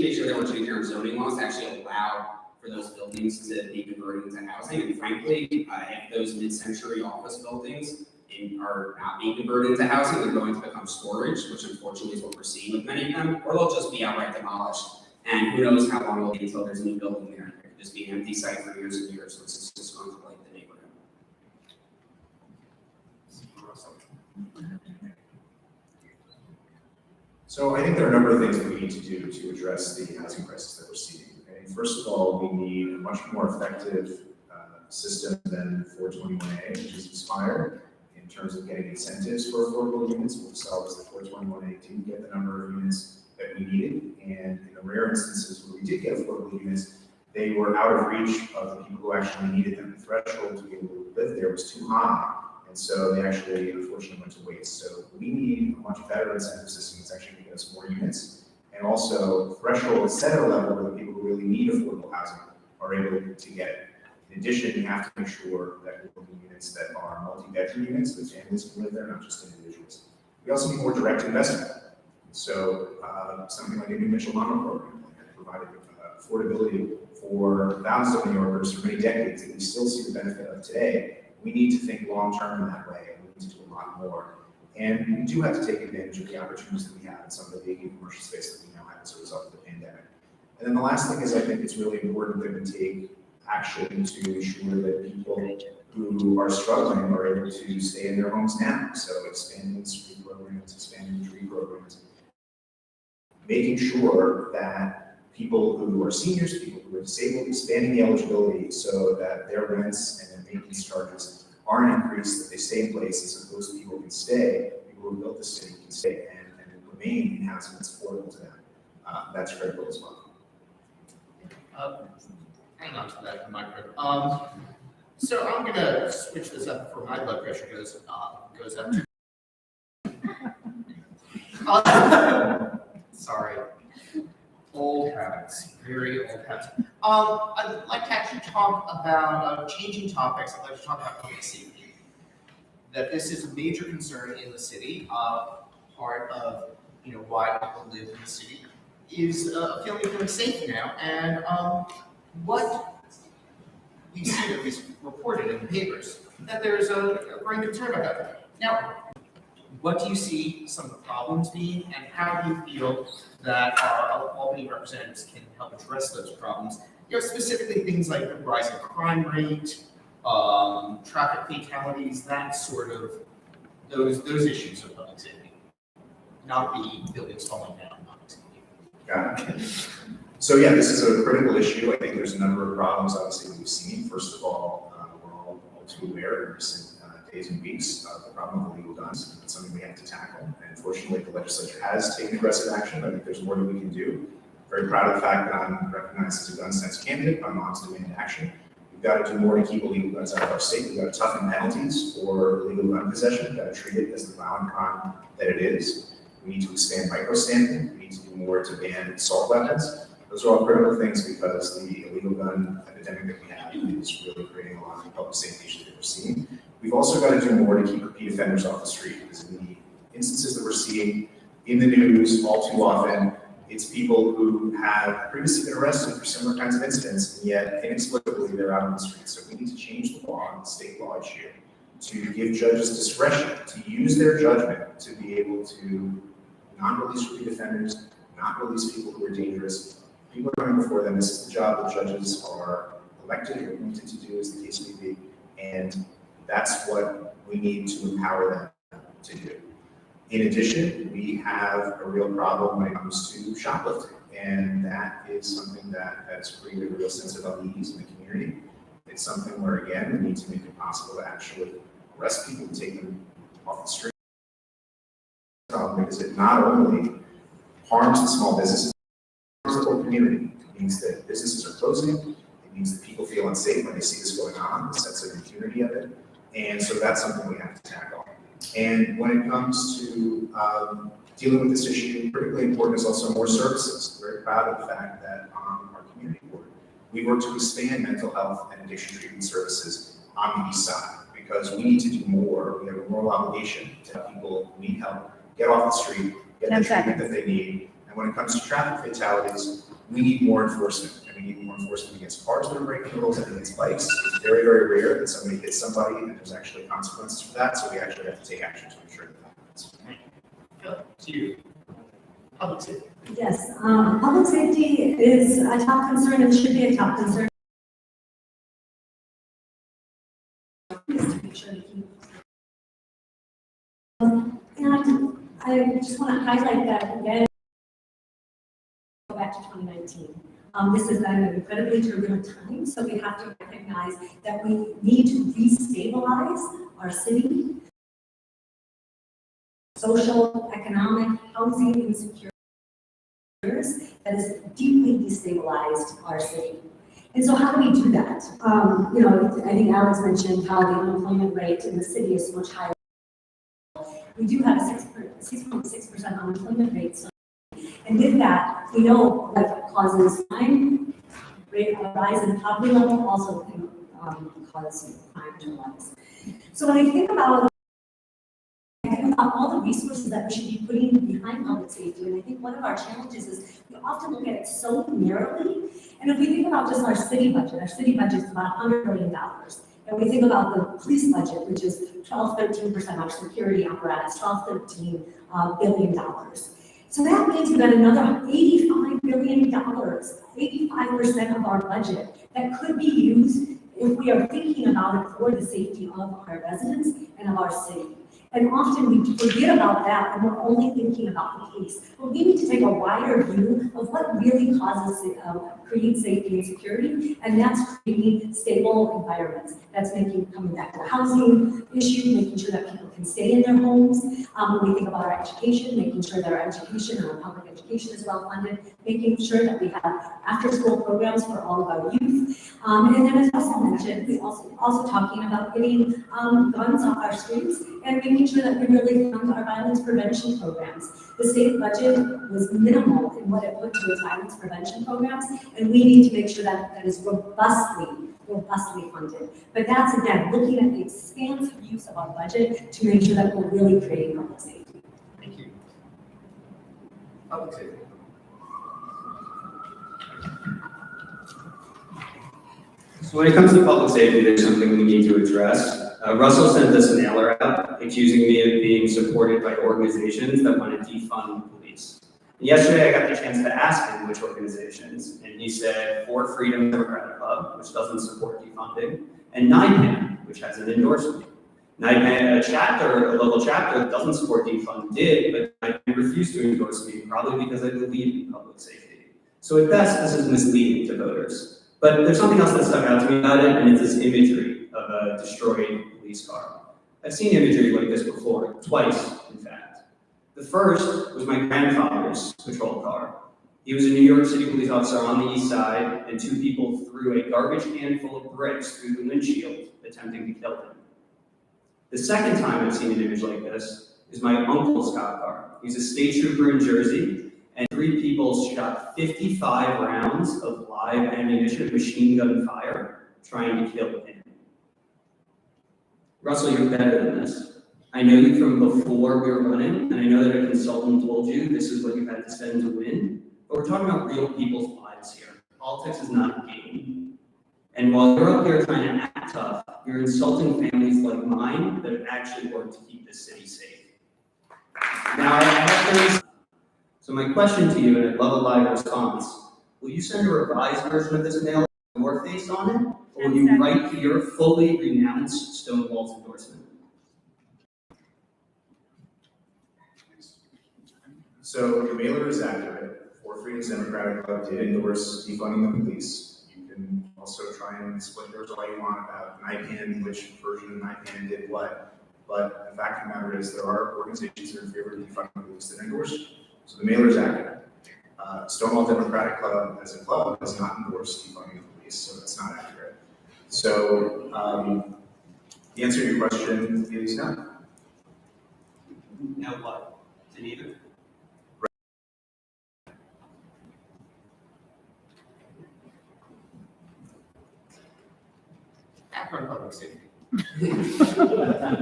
to make sure that we're changing our zoning laws to actually allow for those buildings to be converted into housing. And frankly, if those mid-century office buildings are not being converted into housing, they're going to become storage, which unfortunately is what we're seeing with many of them, or they'll just be outright demolished. And who knows how long it'll be until there's a new building there. It could just be an empty site for years and years, so it's just going to blight the neighborhood. So I think there are a number of things that we need to do to address the housing crisis that we're seeing. Okay? First of all, we need a much more effective system than 421A, which is expired, in terms of getting incentives for affordable units. What we saw was that 421A didn't get the number of units that we needed, and in the rare instances where we did get affordable units, they were out of reach of the people who actually needed them. The threshold to be able to live there was too high, and so they actually, unfortunately, went to waste. So we need a much better incentive system that's actually going to get us more units, and also thresholds set at a level where the people who really need affordable housing are able to get it. In addition, we have to make sure that we're building units that are multi-bedroom units, that families can live there, not just individuals. We also need more direct investment. So something like a new Mitchell-Lama program that provided affordability for thousands of New Yorkers for many decades that we still see the benefit of today. We need to think long-term in that way, and we need to do a lot more. And we do have to take advantage of the opportunities that we have in some of the vacant commercial space that we now have as a result of the pandemic. And then the last thing is, I think it's really important that we take action to ensure that people who are struggling are able to stay in their homes now. So expanding street programs, expanding tree programs, making sure that people who are seniors, people who are disabled, expanding the eligibility so that their rents and their maintenance charges aren't increased, that they stay in place as opposed to people can stay, people who built the city can stay and remain in housing that's affordable to them. That's critical as well. Hang on to that microphone. So I'm gonna switch this up before my blood pressure goes up. Sorry. Old habits, very old habits. I'd like to actually talk about changing topics. I'd like to talk about public safety. That this is a major concern in the city. Part of why people live in the city is feeling safe now, and what we see, at least reported in the papers, that there's a growing concern about that. Now, what do you see some of the problems being, and how do you feel that our Albany representatives can help address those problems? Specifically things like the rising crime rate, traffic fatalities, that sort of those issues of public safety, not the buildings falling down. Got it. So yeah, this is a critical issue. I think there's a number of problems obviously we've seen. First of all, we're all too aware in recent days and weeks of the problem of illegal guns. It's something we have to tackle. And fortunately, the legislature has taken aggressive action. I think there's more that we can do. Very proud of the fact that I'm recognized as a gun sense candidate by Moms Demand Action. We've got to do more to keep illegal guns out of our state. We've got to toughen penalties for illegal gun possession. We've got to treat it as the violent crime that it is. We need to expand micro-stamping. We need to do more to ban assault weapons. Those are all critical things because the illegal gun epidemic that we have is really creating a lot of public safety issues that we're seeing. We've also got to do more to keep repeat offenders off the street, because in the instances that we're seeing in the news all too often, it's people who have previously been arrested for similar kinds of incidents, and yet inexplicably they're out on the street. So we need to change the law, the state law issue, to give judges discretion to use their judgment to be able to not release repeat offenders, not release people who are dangerous. People are coming before them. This is the job that judges are elected or appointed to do, as the case may be, and that's what we need to empower them to do. In addition, we have a real problem when it comes to shoplifting, and that is something that's created a real sense of unease in the community. It's something where, again, we need to make it possible to actually arrest people and take them off the street. Because it not only harms the small businesses, it harms the whole community. It means that businesses are closing. It means that people feel unsafe when they see this going on, the sense of impunity of it. And so that's something we have to tackle. And when it comes to dealing with this issue, critically important is also more services. We're very proud of the fact that on our community board, we work to expand mental health and addiction treatment services on the east side, because we need to do more. We have a moral obligation to help people who need help get off the street, get the treatment that they need, and when it comes to traffic fatalities, we need more enforcement, and we need more enforcement against cars that are breaking the rules and against bikes. It's very, very rare that somebody hits somebody and there's actually consequences for that, so we actually have to take action to ensure that happens. To you. Public safety. Yes, public safety is a top concern and should be a top concern. Is to make sure to keep. And I just want to highlight that again. Go back to 2019. This is an incredibly turbulent time, so we have to recognize that we need to restabilize our city. Social, economic, housing insecurities that has deeply destabilized our city. And so how do we do that? I think Alex mentioned how the unemployment rate in the city is much higher. We do have a 6.6% unemployment rate. So, and with that, we know what causes crime, rise in poverty level also can cause crime to rise. So when I think about all the resources that we should be putting behind public safety, and I think one of our challenges is we often look at it so narrowly. And if we think about just our city budget is about $100 billion. And we think about the police budget, which is 13% our security apparatus, $13 billion. So that means we've got another $85 billion, 85% of our budget that could be used if we are thinking about it for the safety of our residents and of our city. And often we forget about that and we're only thinking about the police. But we need to take a wider view of what really causes, creates safety and security, and that's creating stable environments. That's coming back to the housing issue, making sure that people can stay in their homes. When we think about our education, making sure that our education and our public education is well funded, making sure that we have after-school programs for all of our youth. And then as also mentioned, we also talking about getting guns off our streets and making sure that we really fund our violence prevention programs. The state budget was minimal in what it put to its violence prevention programs, and we need to make sure that that is robustly funded. But that's, again, looking at the expansive use of our budget to make sure that we're really creating public safety. Thank you. Public safety. So when it comes to public safety, there's something we need to address. Russell sent this mailer out accusing me of being supported by organizations that want to defund the police. And yesterday, I got the chance to ask him which organizations, and he said For Freedom Democratic Club, which doesn't support defunding, and NIPAN, which has an endorsement. NIPAN, a local chapter that doesn't support defund, did, but I refused to endorse me, probably because I believe in public safety. So at best, this is misleading to voters. But there's something else that stuck out to me about it, and it's this imagery of a destroyed police car. I've seen imagery like this before, twice, in fact. The first was my grandfather's patrol car. He was a New York City police officer on the east side, and two people threw a garbage can full of bricks through the windshield, attempting to kill him. The second time I've seen an image like this is my uncle's cop car. He's a state trooper in Jersey, and three people shot 55 rounds of live ammunition, machine gun fire, trying to kill him. Russell, you're better than this. I know you from before we were running, and I know that a consultant told you this is what you had to spend to win, but we're talking about real people's lives here. Politics is not a game. And while you're up here trying to act tough, you're insulting families like mine that have actually worked to keep this city safe. Now, I have So my question to you, and I'd love a live response, will you send a revised version of this mail with your face on it, or will you right here fully renounce Stonewall's endorsement? So the mailer is accurate. For Freedom's Democratic Club did endorse defunding the police. You can also try and split hairs all you want about NIPAN, which version of NIPAN did what. But the fact of the matter is there are organizations that are in favor of defunding the police that endorse it. So the mailer is accurate. Stonewall Democratic Club as a club does not endorse defunding the police, so that's not accurate. So the answer to your question is no. No what? To neither? Background public safety.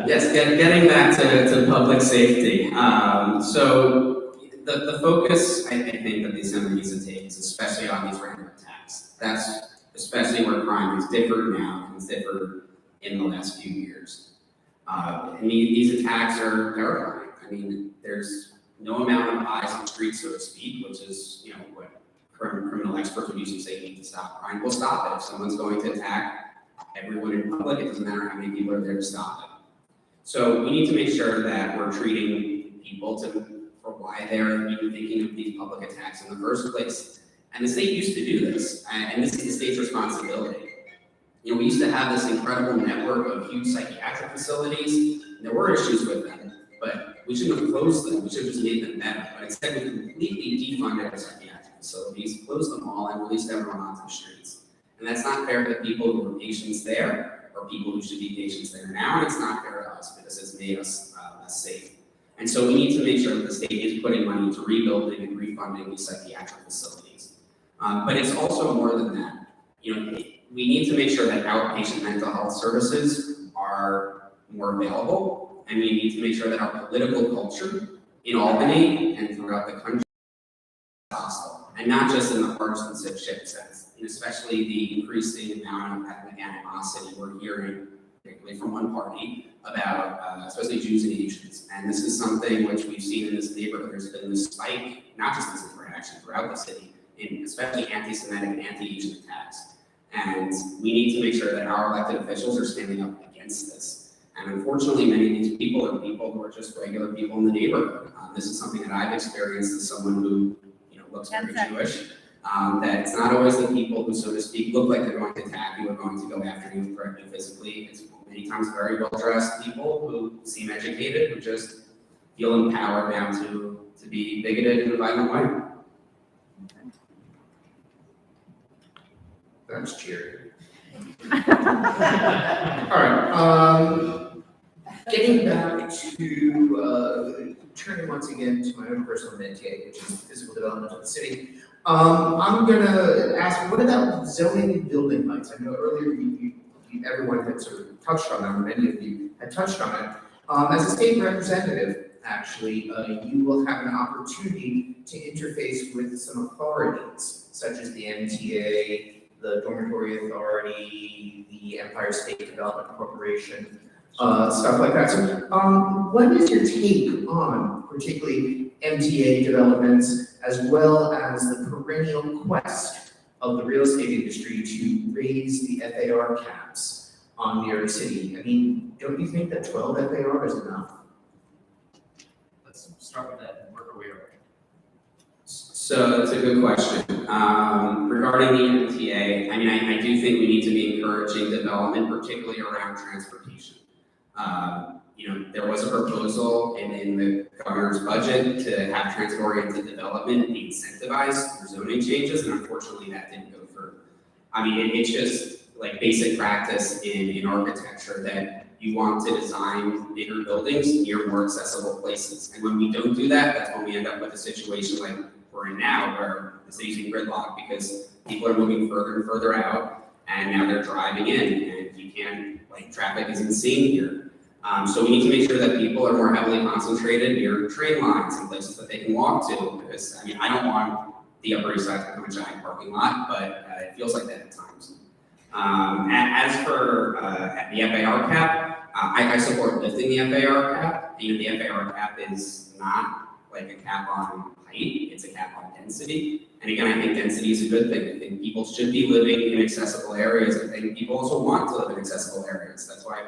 Yes, getting back to public safety. So the focus, I think, that the Assembly needs to take is especially on these random attacks. That's especially where crime has differed now and it's differed in the last few years. And these attacks are terrifying. I mean, there's no amount of eyes on the street, so to speak, which is, you know, what criminal experts would usually say you need to stop crime. We'll stop it. If someone's going to attack everyone in public, it doesn't matter how many people are there to stop it. So we need to make sure that we're treating people for why they're even thinking of these public attacks in the first place. And the state used to do this, and this is the state's responsibility. You know, we used to have this incredible network of huge psychiatric facilities. There were issues with them, but we shouldn't have closed them. We should have just made them better. But instead, we completely defunded our psychiatric facilities, closed them all, and released everyone onto the streets. And that's not fair to the people who were patients there, or people who should be patients there now, and it's not fair to us because it's made us less safe. And so we need to make sure that the state is putting money into rebuilding and refunding these psychiatric facilities. But it's also more than that. You know, we need to make sure that outpatient mental health services are more available, and we need to make sure that our political culture in Albany and throughout the country is hostile, and not just in the partisanship sense, and especially the increasing amount of ethnic animosity we're hearing, particularly from one party, about especially Jews and Asians. And this is something which we've seen in this neighborhood. There's been this spike, not just in this neighborhood, actually throughout the city, in especially anti-Semitic and anti-Asian attacks. And we need to make sure that our elected officials are standing up against this. And unfortunately, many of these people are people who are just regular people in the neighborhood. This is something that I've experienced as someone who, you know, looks very Jewish. That it's not always the people who, so to speak, look like they're going to attack you or going to go after you and threaten you physically. It's many times very well-dressed people who seem educated, who just feel empowered now to be bigoted in a violent way. That's cheery. All right, getting back to, turning once again to my own personal mandate, which is physical development of the city. I'm gonna ask, what about zoning and building heights? I know earlier everyone had sort of touched on them, or many of you had touched on it. As a state representative, actually, you will have an opportunity to interface with some authorities, such as the MTA, the Dormitory Authority, the Empire State Development Corporation, stuff like that. So, what is your take on particularly MTA developments, as well as the perennial quest of the real estate industry to raise the FAR caps on New York City? I mean, don't you think that 12 FAR is enough? Let's start with that and work our way over. So that's a good question. Regarding the MTA, I mean, I do think we need to be encouraging development, particularly around transportation. You know, there was a proposal in the governor's budget to have transit-oriented development be incentivized through zoning changes, and unfortunately that didn't go through. I mean, it's just like basic practice in architecture that you want to design bigger buildings near more accessible places. And when we don't do that, that's when we end up with a situation like we're in now, where the city's in gridlock because people are moving further and further out, and now they're driving in, and you can't, like, traffic is insane here. So we need to make sure that people are more heavily concentrated near train lines and places that they can walk to, because, I mean, I don't want the Upper East Side to become a giant parking lot, but it feels like that at times. As for the FAR cap, I support lifting the FAR cap. You know, the FAR cap is not like a cap on height, it's a cap on density. And again, I think density is a good thing. I think people should be living in accessible areas. I think people also want to live in accessible areas. That's why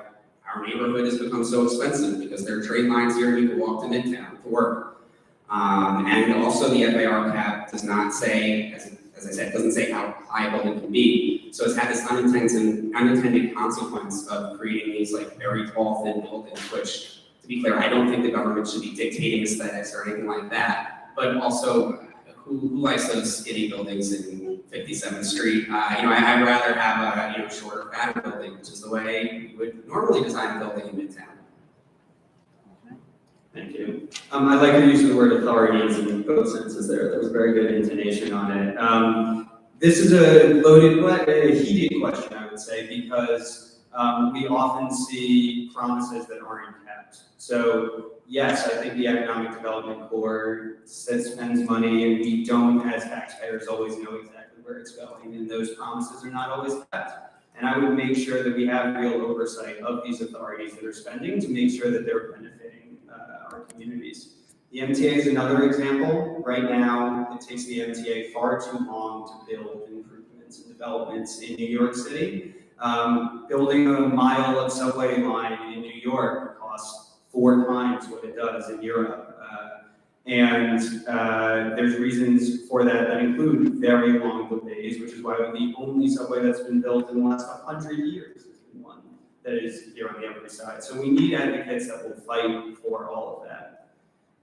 our neighborhood has become so expensive, because there are train lines here and you can walk to Midtown to work. And also the FAR cap does not say, as I said, doesn't say how high a building can be. So it's had this unintended consequence of creating these like very tall, thin buildings, which, to be clear, I don't think the government should be dictating aesthetics or anything like that. But also, who likes those skinny buildings in 57th Street? You know, I'd rather have a shorter, fatter building, which is the way we would normally design a building in Midtown. Thank you. I like to use the word authorities in both senses there. There was very good intonation on it. This is a heated question, I would say, because we often see promises that aren't kept. So yes, I think the Economic Development Corps spends money and we don't, as taxpayers, always know exactly where it's going, and those promises are not always kept. And I would make sure that we have real oversight of these authorities that are spending to make sure that they're benefiting our communities. The MTA is another example. Right now, it takes the MTA far too long to build improvements and developments in New York City. Building a mile of subway line in New York costs 4 times what it does in Europe. There's reasons for that that include very long delays, which is why the only subway that's been built in the last 100 years has been one that is here on the Upper East Side. So we need advocates that will fight for all of that.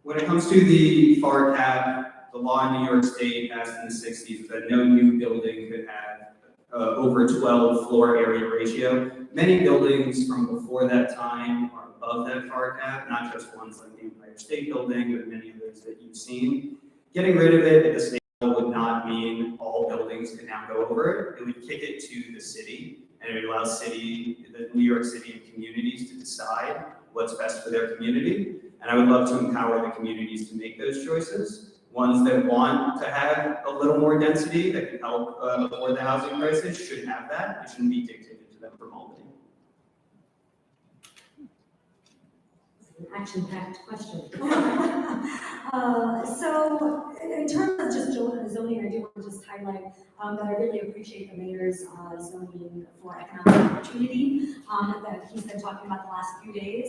When it comes to the FAR cap, the law in New York State passed in the 60s that no new building could have over 12 floor area ratio. Many buildings from before that time are above that FAR cap, not just ones like the Empire State Building, but many others that you've seen. Getting rid of it at the state level would not mean all buildings could now go over it. It would kick it to the city, and it would allow the New York City and communities to decide what's best for their community. And I would love to empower the communities to make those choices. Ones that want to have a little more density that can help afford the housing crisis should have that. It shouldn't be dictated to them from Albany. Action-packed question. So in terms of just zoning, I do want to just highlight that I really appreciate the mayor's zoning for economic opportunity that he's been talking about the last few days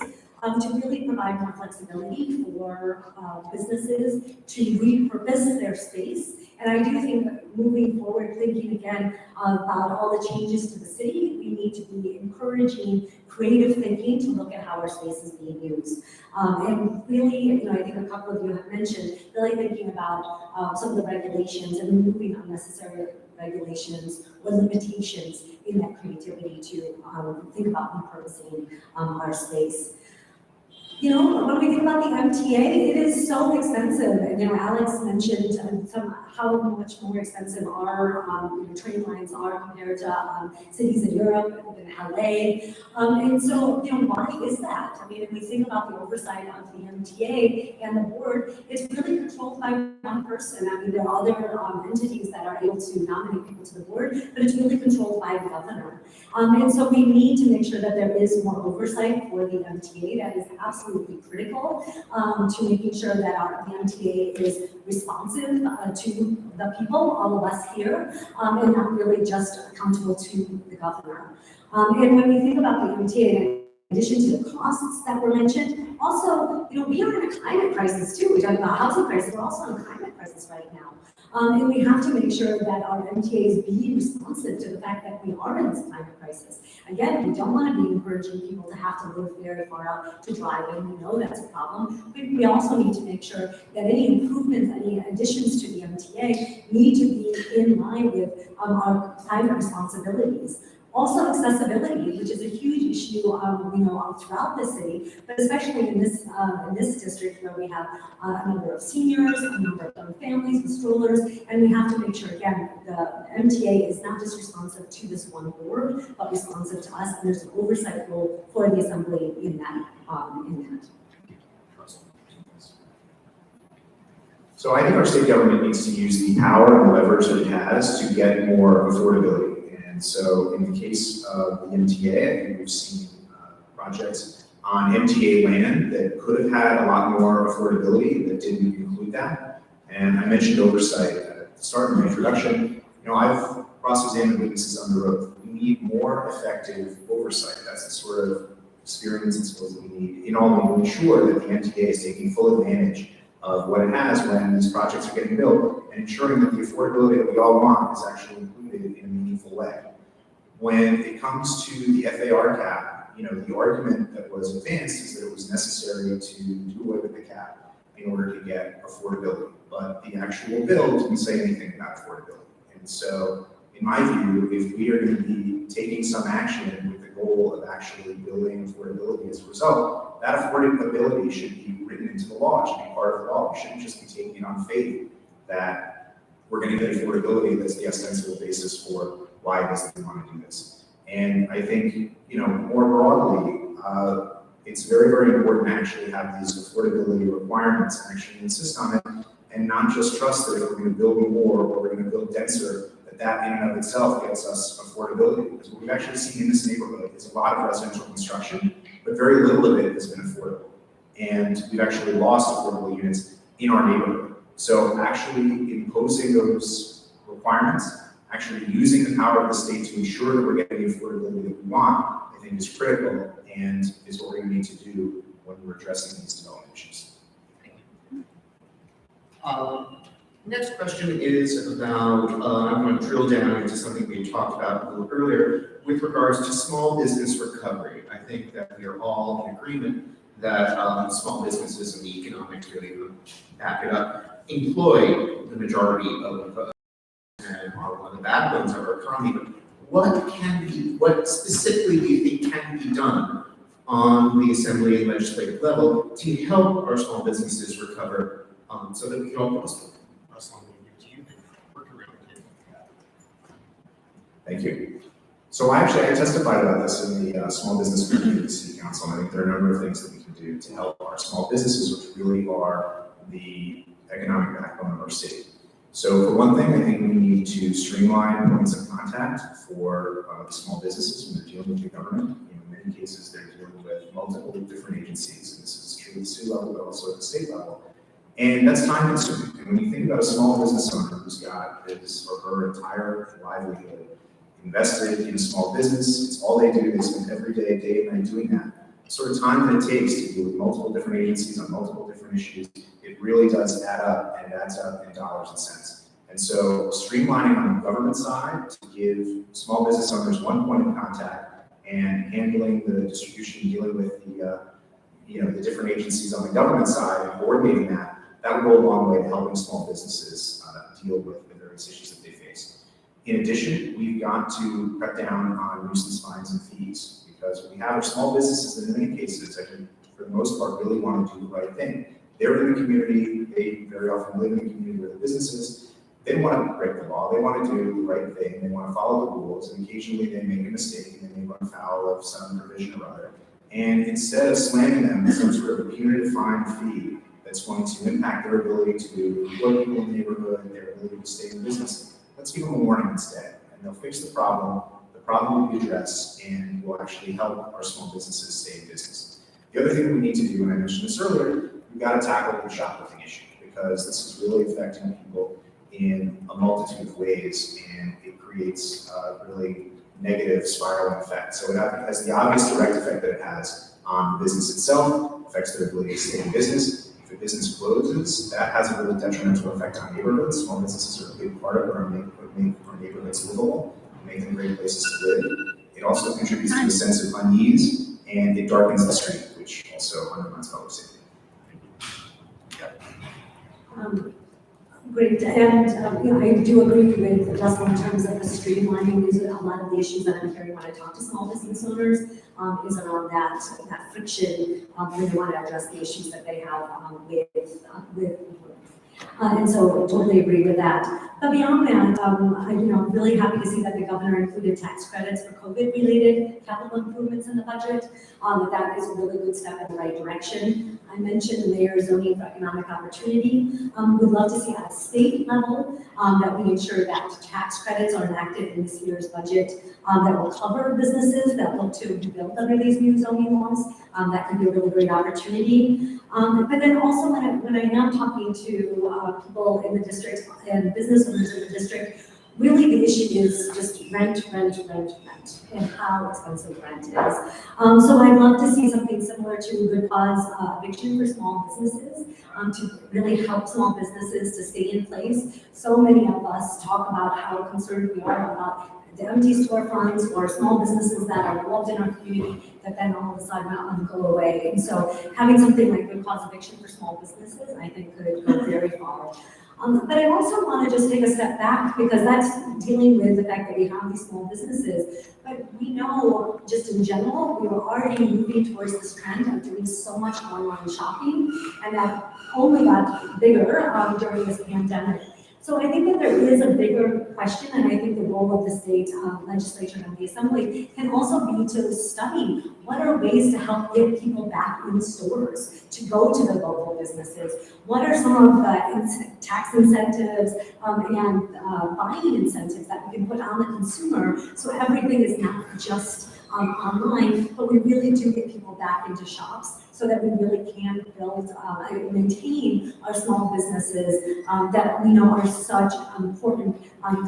to really provide more flexibility for businesses to repurpose their space. And I do think that moving forward, thinking again about all the changes to the city, we need to be encouraging creative thinking to look at how our space is being used. And really, I think a couple of you have mentioned, really thinking about some of the regulations and removing unnecessary regulations or limitations in that creativity to think about repurposing our space. When we think about the MTA, it is so expensive. And, Alex mentioned how much more expensive our train lines are compared to cities in Europe and LA. And so, why is that? I mean, if we think about the oversight of the MTA and the board, it's really controlled by one person. I mean, there are other entities that are able to nominate people to the board, but it's really controlled by the governor. And so we need to make sure that there is more oversight for the MTA. That is absolutely critical to making sure that the MTA is responsive to the people, all of us here, and not really just accountable to the governor. And when we think about the MTA, in addition to the costs that were mentioned, also, we are in a climate crisis too. We talk about housing crisis, we're also in a climate crisis right now. And we have to make sure that our MTAs be responsive to the fact that we are in this climate crisis. Again, we don't want to be encouraging people to have to live very far out to drive, and we know that's a problem. But we also need to make sure that any improvements, any additions to the MTA need to be in line with our climate responsibilities. Also accessibility, which is a huge issue, throughout the city, but especially in this district where we have a number of seniors, a number of young families with strollers, and we have to make sure, again, the MTA is not just responsive to this one board, but responsive to us, and there's an oversight role for the assembly in that. So I think our state government needs to use the power and leverage that it has to get more affordability. And so in the case of the MTA, I think we've seen projects on MTA land that could have had a lot more affordability that didn't include that. And I mentioned oversight at the start of my introduction. I've cross-examined witnesses under oath. We need more effective oversight. That's the sort of experience and skills that we need in order to ensure that the MTA is taking full advantage of what it has when these projects are getting built, and ensuring that the affordability that we all want is actually included in a meaningful way. When it comes to the FAR cap, the argument that was advanced is that it was necessary to do away with the cap in order to get affordability. But the actual bill didn't say anything about affordability. And so, in my view, if we are going to be taking some action with the goal of actually building affordability as a result, that affordability should be written into the law. It should be part of the law. We shouldn't just be taking it on faith that we're going to get affordability that's the ostensible basis for why it is that we want to do this. And I think, more broadly, it's very, very important to actually have these affordability requirements and actually insist on it, and not just trust that if we're going to build more or we're going to build denser, that in and of itself gets us affordability. Because what we've actually seen in this neighborhood is a lot of residential construction, but very little of it has been affordable. And we've actually lost affordable units in our neighborhood. So actually imposing those requirements, actually using the power of the state to ensure that we're getting the affordability that we want, I think is critical and is what we're going to need to do when we're addressing these development issues. Next question is about, I'm going to drill down into something we talked about a little earlier with regards to small business recovery. I think that we are all in agreement that small businesses and the economics really back it up, employ the majority of and are one of the backbones of our economy. But what specifically do you think can be done on the assembly and legislative level to help our small businesses recover so that we can all prosper? Thank you. So I testified about this in the Small Business Committee of the City Council, and I think there are a number of things that we can do to help our small businesses, which really are the economic backbone of our city. So for one thing, I think we need to streamline points of contact for the small businesses when they're dealing with the government. In many cases, they're dealing with multiple different agencies, and this is true at the city level, but also at the state level. And that's time consuming. And when you think about a small business owner who's got his or her entire livelihood invested in a small business, it's all they do, they spend every day and night doing that. The sort of time that it takes to deal with multiple different agencies on multiple different issues, it really does add up, and it adds up in dollars and cents. And so streamlining on the government side to give small business owners one point of contact and handling the distribution, dealing with the different agencies on the government side and coordinating that would go a long way to helping small businesses deal with the various issues that they face. In addition, we've got to cut down on nuisance fines and fees because we have our small businesses that in many cases, I think for the most part, really want to do the right thing. They're in the community, they very often live in the community where the business is. They want to break the law, they want to do the right thing, they want to follow the rules, and occasionally they make a mistake and they may run foul of some provision or other. And instead of slamming them with some sort of a punitive fine fee that's going to impact their ability to employ people in the neighborhood and their ability to stay in business, let's give them a warning instead. And they'll fix the problem will be addressed, and will actually help our small businesses stay in business. The other thing we need to do, and I mentioned this earlier, we've got to tackle the shoplifting issue because this is really affecting people in a multitude of ways, and it creates a really negative spiraling effect. So it has the obvious direct effect that it has on the business itself, affects their ability to stay in business. If a business closes, that has a really detrimental effect on neighborhoods. Small businesses are a big part of our neighborhoods livable, make them great places to live. It also contributes to a sense of unease, and it darkens the street, which also undermines public safety. Great, and I do agree with Russell in terms of the streamlining. Is a lot of the issues that I'm hearing when I talk to small business owners is around that friction when they want to address the issues that they have with and so I totally agree with that. But beyond that, I'm really happy to see that the governor included tax credits for COVID-related capital improvements in the budget. That is a really good step in the right direction. I mentioned the mayor's zoning for economic opportunity. We'd love to see at a state level that we ensure that tax credits are enacted in this year's budget that will cover businesses that look to build under these new zoning laws. That can be a really great opportunity. But then also when I am talking to people in the district and business owners in the district, really the issue is just rent, and how expensive rent is. So I'd love to see something similar to good cause eviction for small businesses to really help small businesses to stay in place. So many of us talk about how concerned we are about the empty storefronts or small businesses that are involved in our community that then all of a sudden go away. And so having something like good cause eviction for small businesses, I think could go very far. But I also want to just take a step back because that's dealing with the fact that we have these small businesses. But we know just in general, we were already moving towards this trend of doing so much online shopping, and that only got bigger during this pandemic. So I think that there is a bigger question, and I think the role of the state legislature and the assembly can also be to study what are ways to help get people back in stores, to go to the local businesses. What are some of the tax incentives and buying incentives that we can put on the consumer so everything is not just online, but we really do get people back into shops so that we really can build and maintain our small businesses that we know are such important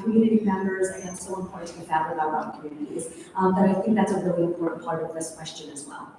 community members and so important to the fabric of our communities. But I think that's a really important part of this question as well.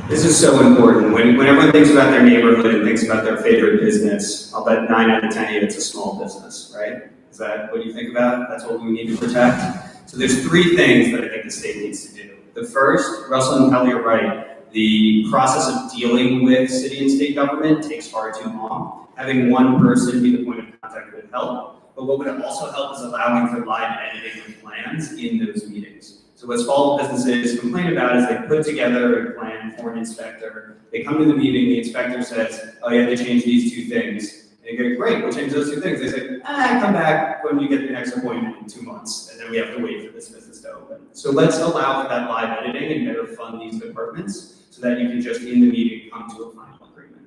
This is so important. When everyone thinks about their neighborhood and thinks about their favorite business, I'll bet 9 out of 10 of you it's a small business, right? Is that what you think about? That's what we need to protect? So there's 3 things that I think the state needs to do. The first, Russell and Kellie are right. The process of dealing with city and state government takes far too long. Having one person be the point of contact would help, but what would also help is allowing for live editing of plans in those meetings. So what small businesses complain about is they put together a plan for an inspector. They come to the meeting, the inspector says, oh, you have to change these 2 things. And they go, great, we'll change those 2 things. They say, come back when you get the next appointment in 2 months, and then we have to wait for this business to open. So let's allow for that live editing and better fund these departments so that you can just in the meeting come to a final agreement.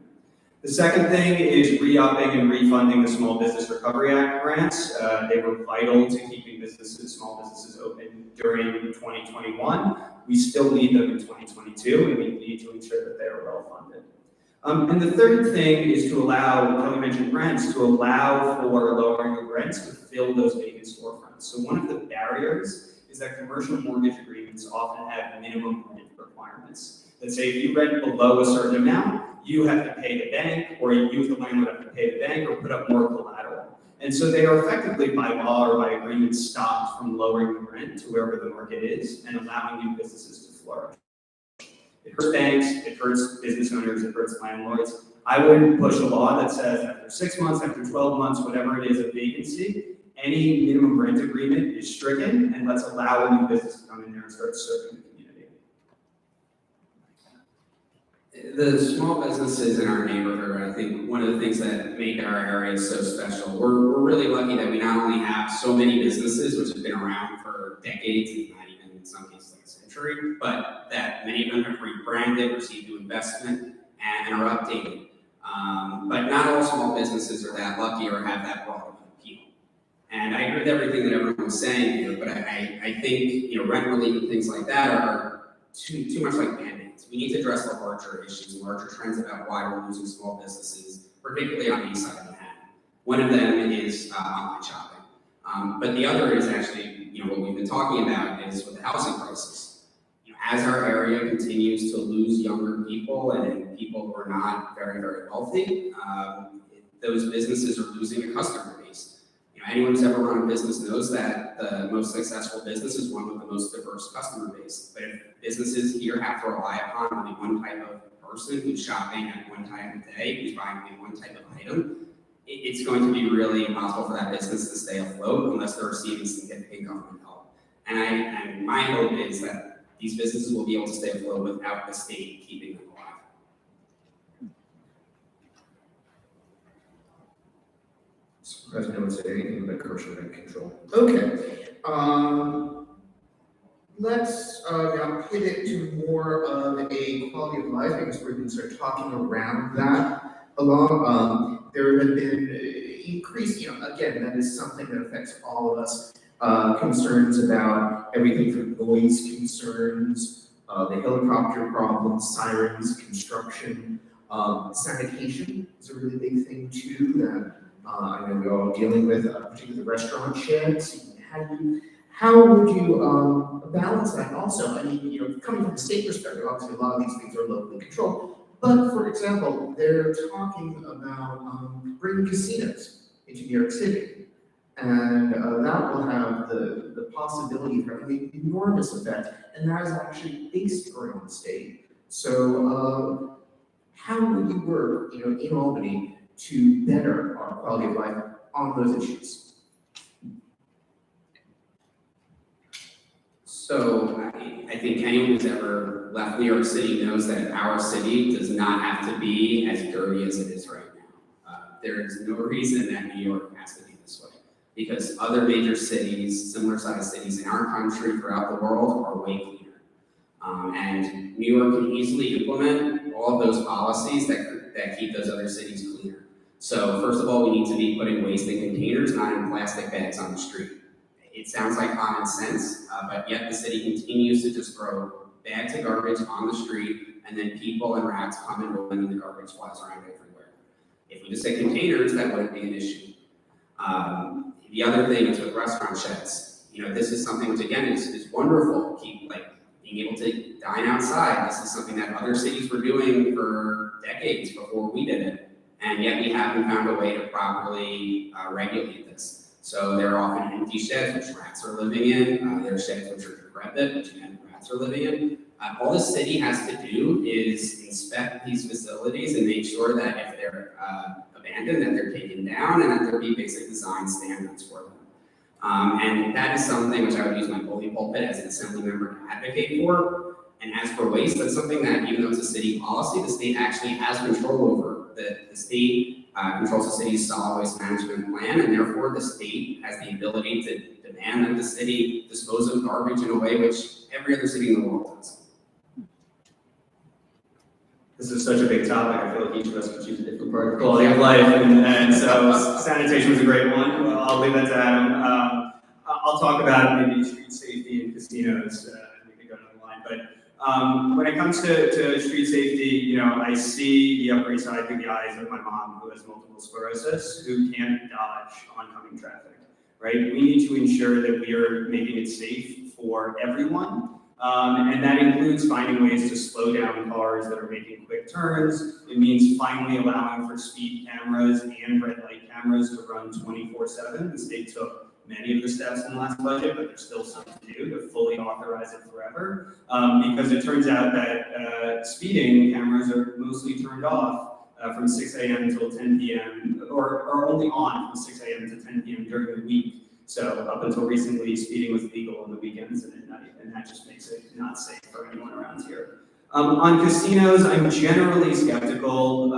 The second thing is re-upping and refunding the Small Business Recovery Act grants. They were vital to keeping small businesses open during 2021. We still need them in 2022, and we need to ensure that they are well funded. And the third thing is to allow, Kellie mentioned rents, to allow for lowering of rents to fill those vacant storefronts. So one of the barriers is that commercial mortgage agreements often have minimum rent requirements. That say if you rent below a certain amount, you have to pay the bank, or you as the landlord have to pay the bank or put up more collateral. And so they are effectively by law or by agreement stopped from lowering the rent to wherever the market is and allowing new businesses to flourish. It hurts banks, it hurts business owners, it hurts landlords. I wouldn't push a law that says after 6 months, after 12 months, whatever it is of vacancy, any minimum rent agreement is stricken, and let's allow a new business to come in there and start serving the community. The small businesses in our neighborhood, I think one of the things that make our area so special, we're really lucky that we not only have so many businesses, which have been around for decades, if not even in some cases like a century, but that many of them have rebranded, received new investment, and are updated. But not all small businesses are that lucky or have that broad of appeal. And I agree with everything that everyone was saying here, but I think rent relief and things like that are too much like band-aids. We need to address the larger issues, larger trends about why we're losing small businesses, particularly on the east side of Manhattan. One of them is online shopping. But the other is actually, what we've been talking about is with the housing crisis. As our area continues to lose younger people and people who are not very, very wealthy, those businesses are losing a customer base. Anyone who's ever run a business knows that the most successful business is one with the most diverse customer base. But if businesses here have to rely upon only one type of person who's shopping at one time of day, who's buying only one type of item, it's going to be really impossible for that business to stay afloat unless they're receiving significant government help. And my hope is that these businesses will be able to stay afloat without the state keeping them alive. President would say anything about commercial rent control. Okay, let's now pivot to more of a quality of life, because we're going to start talking around that along. There have been increased, again, that is something that affects all of us. Concerns about everything from noise concerns, the helicopter problems, sirens, construction, sanitation is a really big thing too that I know we're all dealing with, particularly the restaurant sheds. How would you balance that? Also, I mean, coming from the state perspective, obviously a lot of these things are locally controlled. But for example, they're talking about bringing casinos into New York City. And that will have the possibility of having an enormous effect, and that is actually based around the state. So how would you work, in Albany to better our quality of life on those issues? So I think anyone who's ever left New York City knows that our city does not have to be as dirty as it is right now. there is no reason that New York has to be this way. Because other major cities, similar sized cities in our country, throughout the world, are way cleaner. And New York can easily implement all of those policies that keep those other cities cleaner. So first of all, we need to be putting waste in containers, not in plastic bags on the street. It sounds like common sense, but yet the city continues to just throw bags of garbage on the street, and then people and rats come and roll in, and the garbage flies around everywhere. If we just say containers, that wouldn't be an issue. The other thing is with restaurant sheds. You know, this is something which again is wonderful. Being able to dine outside. This is something that other cities were doing for decades before we did it, and yet we haven't found a way to properly regulate this. So there are often empty sheds which rats are living in. There are sheds which are decrepit, which again rats are living in. All the city has to do is inspect these facilities and make sure that if they're abandoned, that they're taken down, and that there be basic design standards for them. And that is something which I would use my bully pulpit as an assembly member to advocate for. And as for waste, that's something that, even though it's a city policy, the state actually has control over. The state controls the city's solid waste management plan, and therefore the state has the ability to demand that the city dispose of garbage in a way which every other city in the world does. This is such a big topic. I feel like each of us could choose a different part of quality of life, and so sanitation was a great one. Well, I'll leave that to Adam. I'll talk about maybe street safety and casinos. We could go down the line, but when it comes to street safety, you know, I see the Upper East Side through the eyes of my mom, who has multiple sclerosis, who can't dodge oncoming traffic. Right? We need to ensure that we are making it safe for everyone. And that includes finding ways to slow down cars that are making quick turns. It means finally allowing for speed cameras and red light cameras to run 24/7. The state took many of the steps in the last budget, but there's still some to do to fully authorize it forever. Because it turns out that speeding cameras are mostly turned off from 6 a.m. until 10 p.m. or only on from 6 a.m. to 10 p.m. during the week. So up until recently, speeding was legal on the weekends and at night, and that just makes it not safe for anyone around here. On casinos, I'm generally skeptical.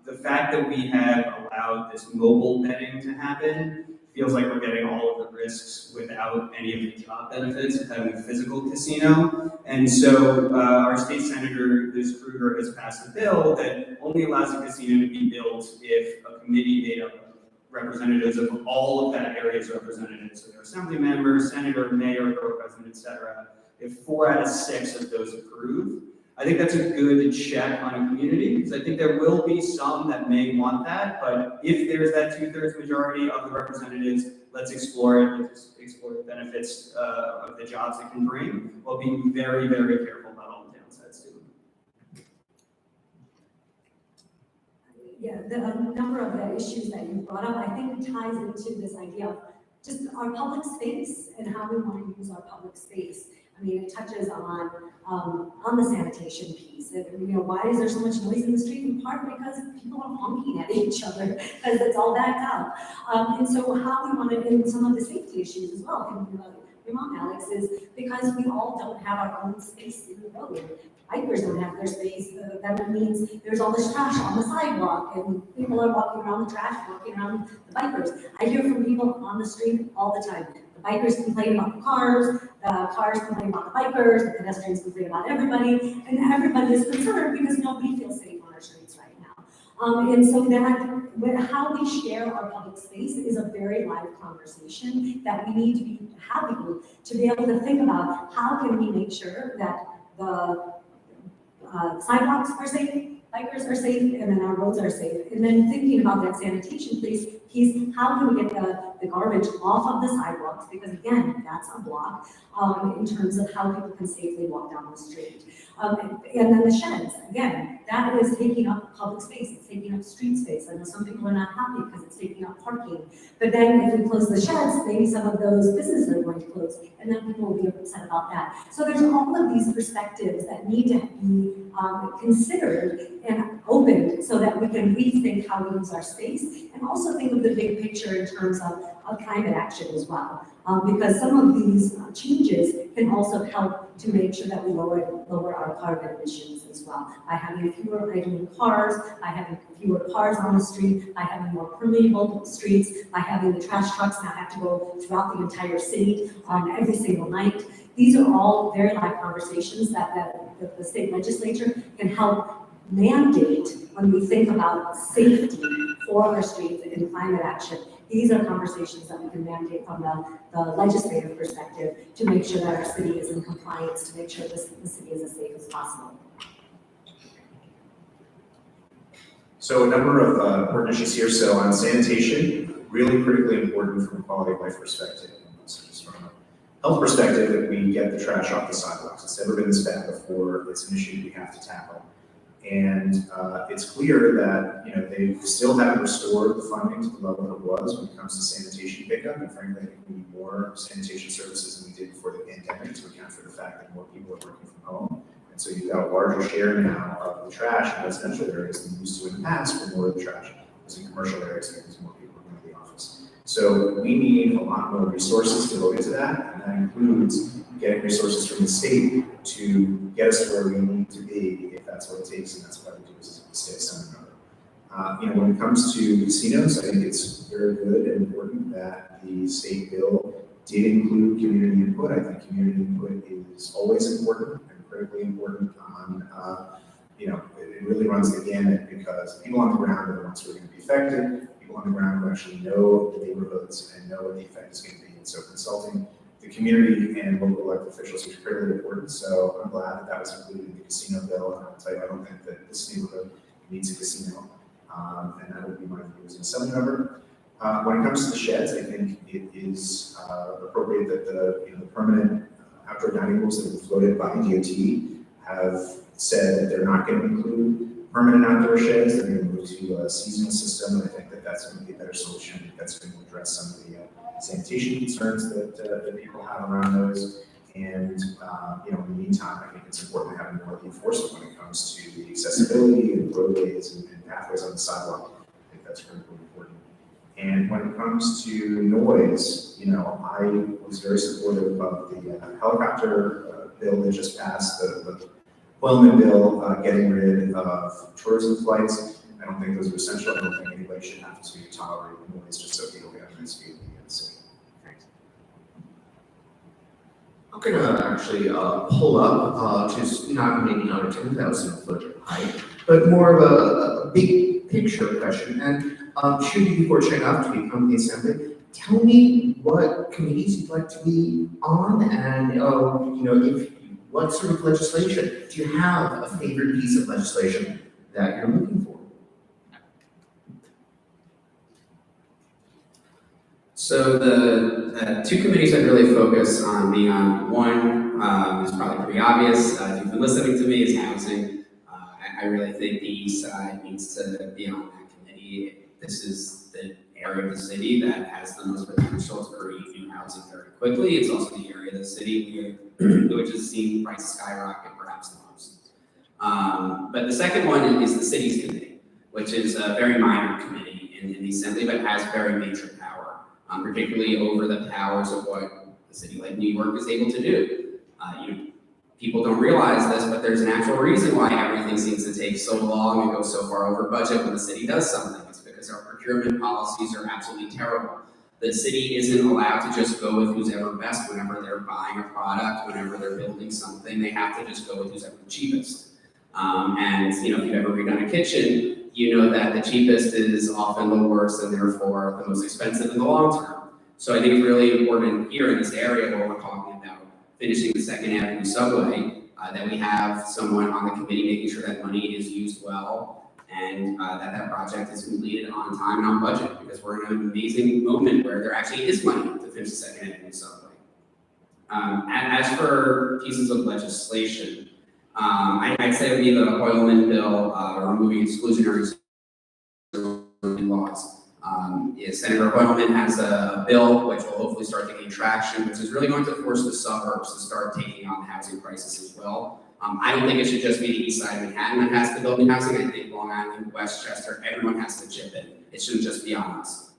The fact that we have allowed this mobile betting to happen feels like we're getting all of the risks without any of the job benefits of having a physical casino. And so our state senator, Liz Krueger, has passed a bill that only allows a casino to be built if a committee made up of representatives of all of that area's representatives, so their assembly members, senator, mayor, borough president, etc. If 4 out of 6 of those approve, I think that's a good check on a community, because I think there will be some that may want that, but if there's that 2/3 majority of the representatives, let's explore it, let's explore the benefits of the jobs it can bring, while being very, very careful about all the downsides too. Yeah, the number of the issues that you brought up, I think ties into this idea of just our public space and how we want to use our public space. I mean, it touches on the sanitation piece. And, you know, why is there so much noise in the street? In part because people are honking at each other because it's all backed up. And so how we want to, and some of the safety issues as well, thinking about your mom, Alex, is because we all don't have our own space in the building. Bikers don't have their space. That means there's all this trash on the sidewalk, and people are walking around the trash, walking around the bikers. I hear from people on the street all the time. The bikers complain about the cars complain about the bikers, the pedestrians complain about everybody, and everybody is concerned because nobody feels safe on our streets right now. And so that how we share our public space is a very live conversation that we need to be having to be able to think about how can we make sure that the sidewalks are safe, bikers are safe, and then our roads are safe. And then thinking about that sanitation piece, how can we get the garbage off of the sidewalks? Because again, that's a block in terms of how people can safely walk down the street. And then the sheds, again, that is taking up public space, it's taking up street space. I know some people are not happy because it's taking up parking. But then if we close the sheds, maybe some of those businesses are going to close, and then people will be upset about that. So there's all of these perspectives that need to be considered and opened so that we can rethink how we use our space, and also think of the big picture in terms of climate action as well. Because some of these changes can also help to make sure that we lower our carbon emissions as well. By having fewer idling cars, by having fewer cars on the street, by having more permeable streets, by having the trash trucks not have to go throughout the entire city every single night. These are all very live conversations that the state legislature can help mandate when we think about safety for our streets and climate action. These are conversations that we can mandate from the legislative perspective to make sure that our city is in compliance, to make sure the city is as safe as possible. So a number of important issues here. So on sanitation, really critically important from a quality of life perspective. From a health perspective, that we get the trash off the sidewalks. It's never been this bad before. It's an issue we have to tackle. And it's clear that, you know, they still haven't restored the funding to the level that it was when it comes to sanitation pickup. And frankly, I think we need more sanitation services than we did before the pandemic to account for the fact that more people are working from home. And so you've got a larger share now of the trash in residential areas than you used to in the past, where more of the trash was in commercial areas because more people are going to the office. So we need a lot more resources devoted to that, and that includes getting resources from the state to get us to where we need to be, if that's what it takes, and that's what we do as a state assembly member. You know, when it comes to casinos, I think it's very good and important that the state bill did include community input. I think community input is always important and critically important on, you know, it really runs the gamut because people on the ground are the ones who are going to be affected. People on the ground who actually know the neighborhoods and know what the effect is going to be. And so consulting the community and local elected officials is critically important. So I'm glad that that was included in the casino bill. And I'll tell you, I don't think that this neighborhood needs a casino. And that would be my view as an assembly member. When it comes to the sheds, I think it is appropriate that the permanent outdoor dining rules that have been floated by DOT have said that they're not going to include permanent outdoor sheds. They're going to move to a seasonal system. And I think that that's going to be a better solution. I think that's going to address some of the sanitation concerns that people have around those. And you know, in the meantime, I think it's important to have more enforcement when it comes to the accessibility and roadways and pathways on the sidewalk. I think that's critically important. And when it comes to noise, you know, I was very supportive of the helicopter bill that just passed, the Oilman bill getting rid of tourism flights. I don't think those are essential. I don't think anybody should have to tolerate noise just so people get a nice view of the city. I'm gonna actually pull up to maybe not a 10,000 foot height, but more of a big picture question. And should you be fortunate enough to become the assembly, tell me what committees you'd like to be on, and you know, what sort of legislation do you have a favorite piece of legislation that you're looking for? So the two committees I really focus on being on, one is probably pretty obvious, if you've been listening to me, is housing. I really think the east side needs to be on that committee. This is the area of the city that has the most potential to create new housing very quickly. It's also the area of the city which has seen prices skyrocket perhaps the most. But the second one is the city's committee, which is a very minor committee in the assembly, but has very major power, particularly over the powers of what a city like New York is able to do. You know, people don't realize this, but there's an actual reason why everything seems to take so long and go so far over budget when the city does something. It's because our procurement policies are absolutely terrible. The city isn't allowed to just go with who's ever best whenever they're buying a product, whenever they're building something. They have to just go with who's ever the cheapest. And you know, if you've ever redone a kitchen, you know that the cheapest is often the worst and therefore the most expensive in the long term. So I think it's really important here in this area where we're talking about finishing the Second Avenue subway, that we have someone on the committee making sure that money is used well and that project is completed on time and on budget, because we're in an amazing moment where there actually is money to finish the Second Avenue subway. As for pieces of legislation, I'd say it would be the Oilman bill, removing exclusionary laws. Senator Oilman has a bill which will hopefully start to gain traction, which is really going to force the suburbs to start taking on the housing crisis as well. I don't think it should just be the east side of Manhattan that has to build new housing. I think Long Island, Westchester, everyone has to chip in. It shouldn't just be on us.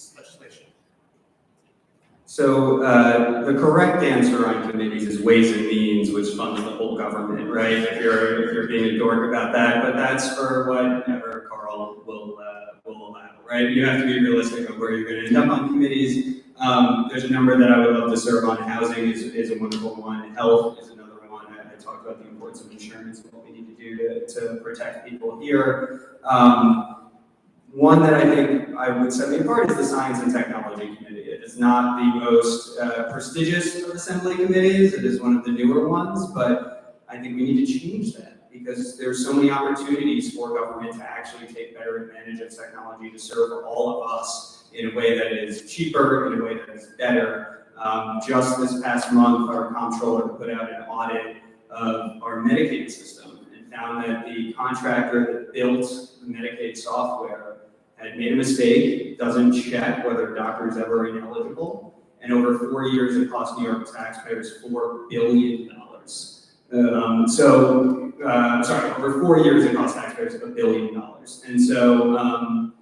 this legislation? So the correct answer on committees is Ways and Means, which funds the whole government, right? If you're being a dork about that, but that's for whatever Carl will allow, right? You have to be realistic of where you're going to end up on committees. There's a number that I would love to serve on. Housing is a wonderful one. Health is another one. I talked about the importance of insurance and what we need to do to protect people here. One that I think I would set me apart is the Science and Technology Committee. It is not the most prestigious of assembly committees. It is one of the newer ones, but I think we need to change that because there's so many opportunities for government to actually take better advantage of technology to serve all of us in a way that is cheaper, in a way that is better. Just this past month, our comptroller put out an audit of our Medicaid system and found that the contractor that built the Medicaid software had made a mistake, doesn't check whether a doctor is ever ineligible, and over 4 years it cost New York taxpayers $4 billion. Over 4 years it cost taxpayers $1 billion. And so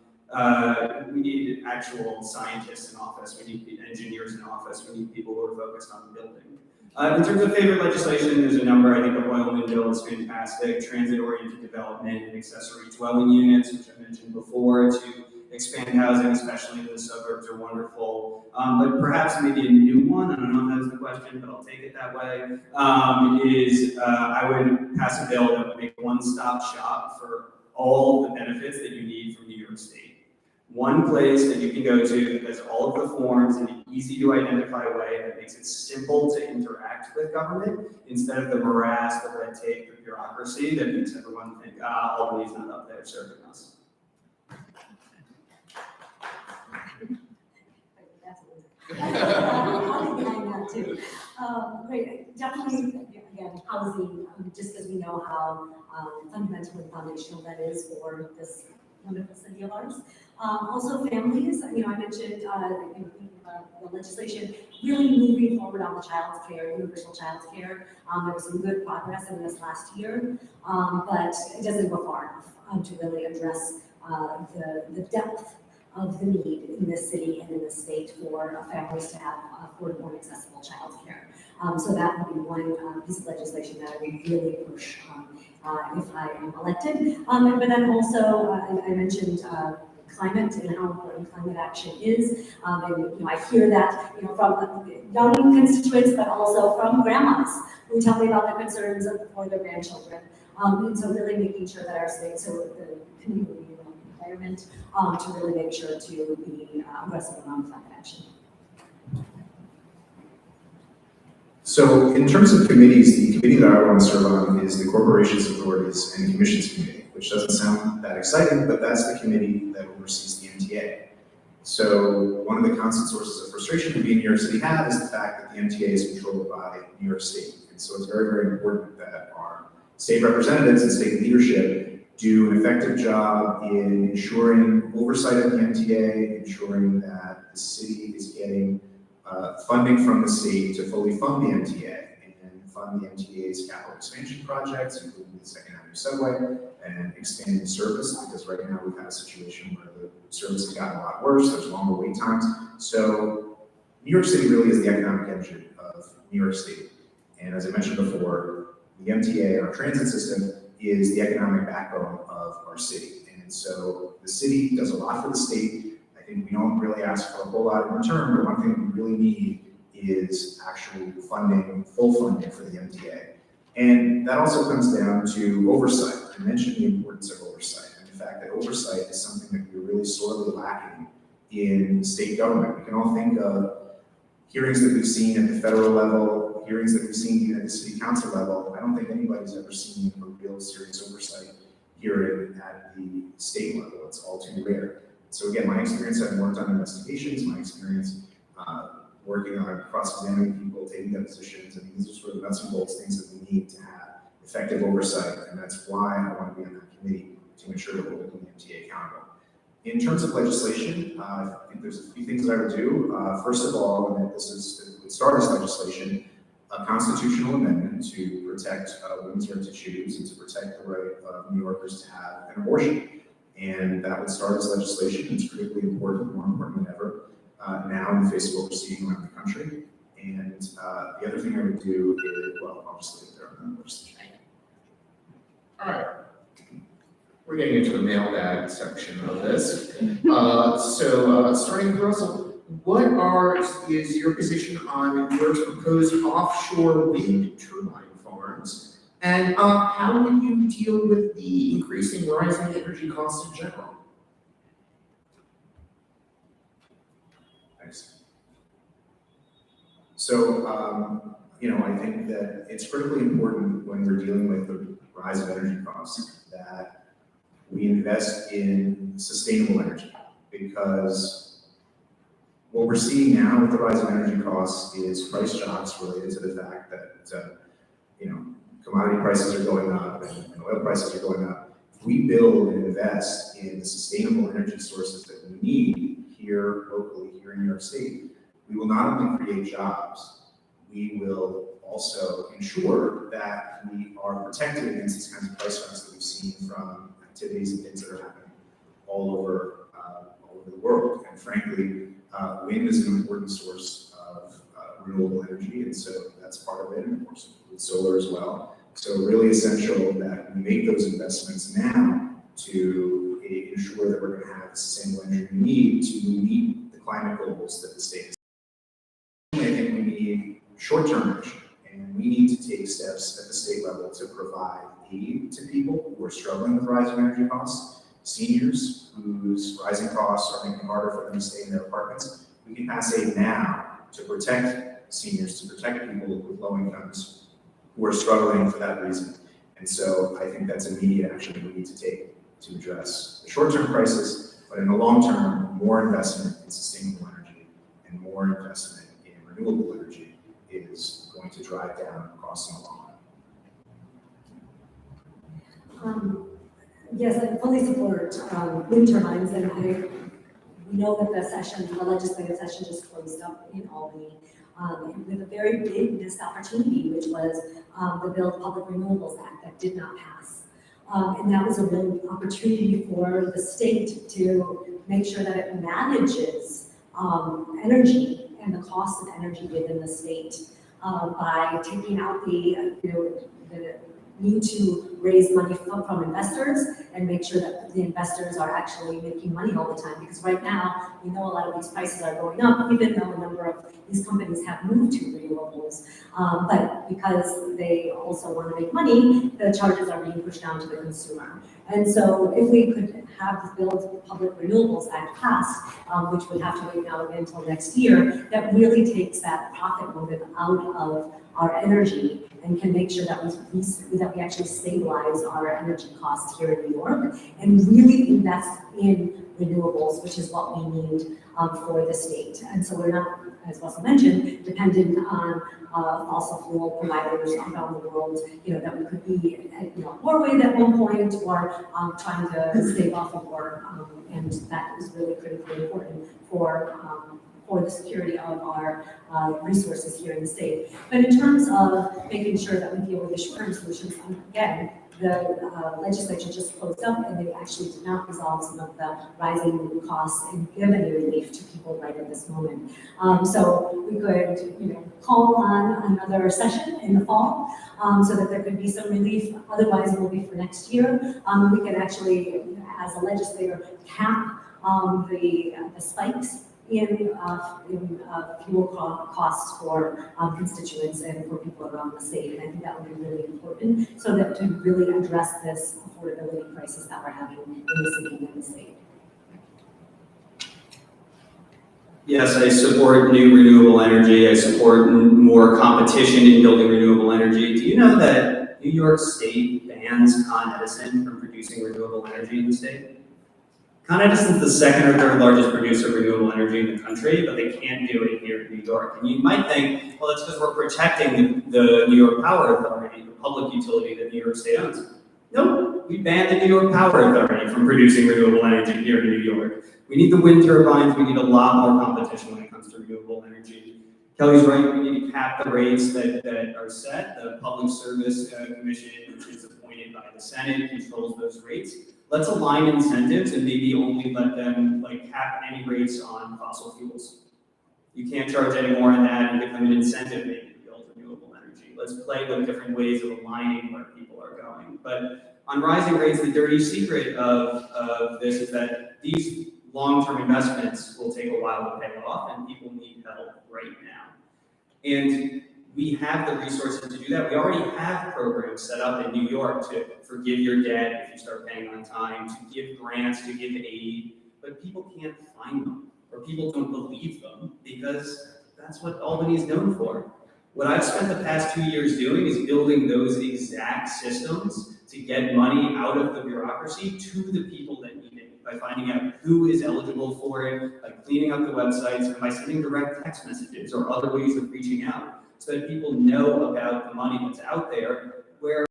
we need actual scientists in office, we need engineers in office, we need people who are focused on building. In terms of favorite legislation, there's a number. I think the Oilman bill is fantastic. Transit-oriented development and accessory dwelling units, which I mentioned before, to expand housing, especially in the suburbs, are wonderful. But perhaps maybe a new one, I don't know if that's the question, but I'll take it that way, I would pass a bill that would make one-stop shop for all the benefits that you need from New York State. One place that you can go to that has all of the forms in an easy to identify way that makes it simple to interact with government instead of the morass, the red tape, the bureaucracy that makes everyone think, Albany's not up there serving us. I'll be behind that too. Great, definitely, again, housing, just because we know how fundamental and foundational that is for this wonderful city of ours. Also families, I mentioned the legislation really moving forward on the child's care, universal child's care. There was some good progress in this last year, but it doesn't go far enough to really address the depth of the need in this city and in this state for families to have affordable and accessible child care. So that would be one piece of legislation that I would really push if I am elected. But then also, I mentioned climate and how important climate action is. And I hear that from young constituents, but also from grandmas who tell me about the concerns for their grandchildren. And so really making sure that our state, so the community environment, to really make sure to be aggressive around climate action. So in terms of committees, the committee that I want to serve on is the Corporations, Authorities, and Commissions Committee, which doesn't sound that exciting, but that's the committee that oversees the MTA. So one of the constant sources of frustration that we in New York City have is the fact that the MTA is controlled by New York State. And so it's very, very important that our state representatives and state leadership do an effective job in ensuring oversight of the MTA, ensuring that the city is getting funding from the state to fully fund the MTA and fund the MTA's capital expansion projects, including the Second Avenue subway, and expanding service, because right now we've had a situation where the service has gotten a lot worse, there's longer wait times. So New York City really is the economic engine of New York State. And as I mentioned before, the MTA, our transit system, is the economic backbone of our city. And so the city does a lot for the state. I think we don't really ask for a whole lot in return, but one thing we really need is actual funding, full funding for the MTA. And that also comes down to oversight. I mentioned the importance of oversight and the fact that oversight is something that we're really sorely lacking in state government. We can all think of hearings that we've seen at the federal level, hearings that we've seen at the city council level. I don't think anybody's ever seen a real serious oversight hearing at the state level. It's all too rare. So again, my experience, I've worked on investigations, my experience working on cross-examining people, taking depositions, I mean, these are sort of nuts and bolts things that we need to have effective oversight, and that's why I want to be on that committee to ensure that we're holding the MTA accountable. In terms of legislation, I think there's a few things that I would do. First of all, and this would start as legislation, a constitutional amendment to protect women's right to choose and to protect the right of New Yorkers to have an abortion. And that would start as legislation. It's critically important, more important than ever, now in the face of what we're seeing around the country. And the other thing I would do is, well, I'll just leave it there on that legislation. All right. We're getting into the mailbag section of this. So starting with Russell, is your position on your proposed offshore wind turbine farms? And how will you deal with the increasing rising energy costs in general? Thanks. So, I think that it's critically important when we're dealing with the rise of energy costs that we invest in sustainable energy, because what we're seeing now with the rise of energy costs is price shocks related to the fact that, commodity prices are going up and oil prices are going up. If we build and invest in the sustainable energy sources that we need here locally, here in New York State, we will not only create jobs, we will also ensure that we are protected against these kinds of price shocks that we've seen from activities and things that are happening all over the world. And frankly, wind is an important source of renewable energy, and so that's part of it, and of course solar as well. So really essential that we make those investments now to ensure that we're going to have the sustainable energy we need to meet the climate goals that the state has. I think we need short-term action, and we need to take steps at the state level to provide aid to people who are struggling with rising energy costs, seniors whose rising costs are making it harder for them to stay in their apartments. We can pass aid now to protect seniors, to protect people with low incomes who are struggling for that reason. And so I think that's immediate action that we need to take to address the short-term crisis, but in the long term, more investment in sustainable energy and more investment in renewable energy is going to drive down costs in the long run. Yes, I fully support wind turbines, and we know that the legislative session just closed up in Albany with a very big missed opportunity, which was the Build Public Renewables Act that did not pass. And that was a real opportunity for the state to make sure that it manages energy and the cost of energy within the state by taking out the need to raise money from investors and make sure that the investors are actually making money all the time. Because right now, we know a lot of these prices are going up, even though a number of these companies have moved to renewables. But because they also want to make money, the charges are being pushed down to the consumer. And so if we could have the Build Public Renewables Act passed, which would have to wait now again until next year, that really takes that profit motive out of our energy and can make sure that we actually stabilize our energy costs here in New York and really invest in renewables, which is what we need for the state. And so we're not, as Russell mentioned, dependent on fossil fuel providers around the world, that we could be at war with at one point or trying to stave off a war. And that is really critically important for the security of our resources here in the state. But in terms of making sure that we deal with the short-term solutions, again, the legislature just closed up and they actually did not resolve some of the rising costs and give any relief to people right at this moment. So we could, call on another session in the fall so that there could be some relief. Otherwise, it will be for next year. We can actually, as a legislator, cap the spikes in fuel costs for constituents and for people around the state. And I think that would be really important so that to really address this affordability crisis that we're having in the city and in the state. Yes, I support new renewable energy. I support more competition in building renewable energy. Do you know that New York State bans Con Edison from producing renewable energy in the state? Con Edison is the second or third largest producer of renewable energy in the country, but they can't do it here in New York. And you might think, well, that's because we're protecting the New York Power Authority, the public utility that New York State owns. No, we banned the New York Power Authority from producing renewable energy here in New York. We need the wind turbines. We need a lot more competition when it comes to renewable energy. Kelly's right, we need to cap the rates that are set. The Public Service Commission, which is appointed by the Senate, controls those rates. let's align incentives and maybe only let them like cap any rates on fossil fuels. You can't charge any more on that and give them an incentive maybe to build renewable energy. Let's play with different ways of aligning where people are going. But on rising rates, the dirty secret of this is that these long-term investments will take a while to pay off and people need help right now. And we have the resources to do that. We already have programs set up in New York to forgive your debt if you start paying on time, to give grants, to give aid, but people can't find them, or people don't believe them, because that's what Albany is known for. What I've spent the past 2 years doing is building those exact systems to get money out of the bureaucracy to the people that need it, by finding out who is eligible for it, by cleaning up the websites, and by sending direct text messages or other ways of reaching out, so that people know about the money that's out there, where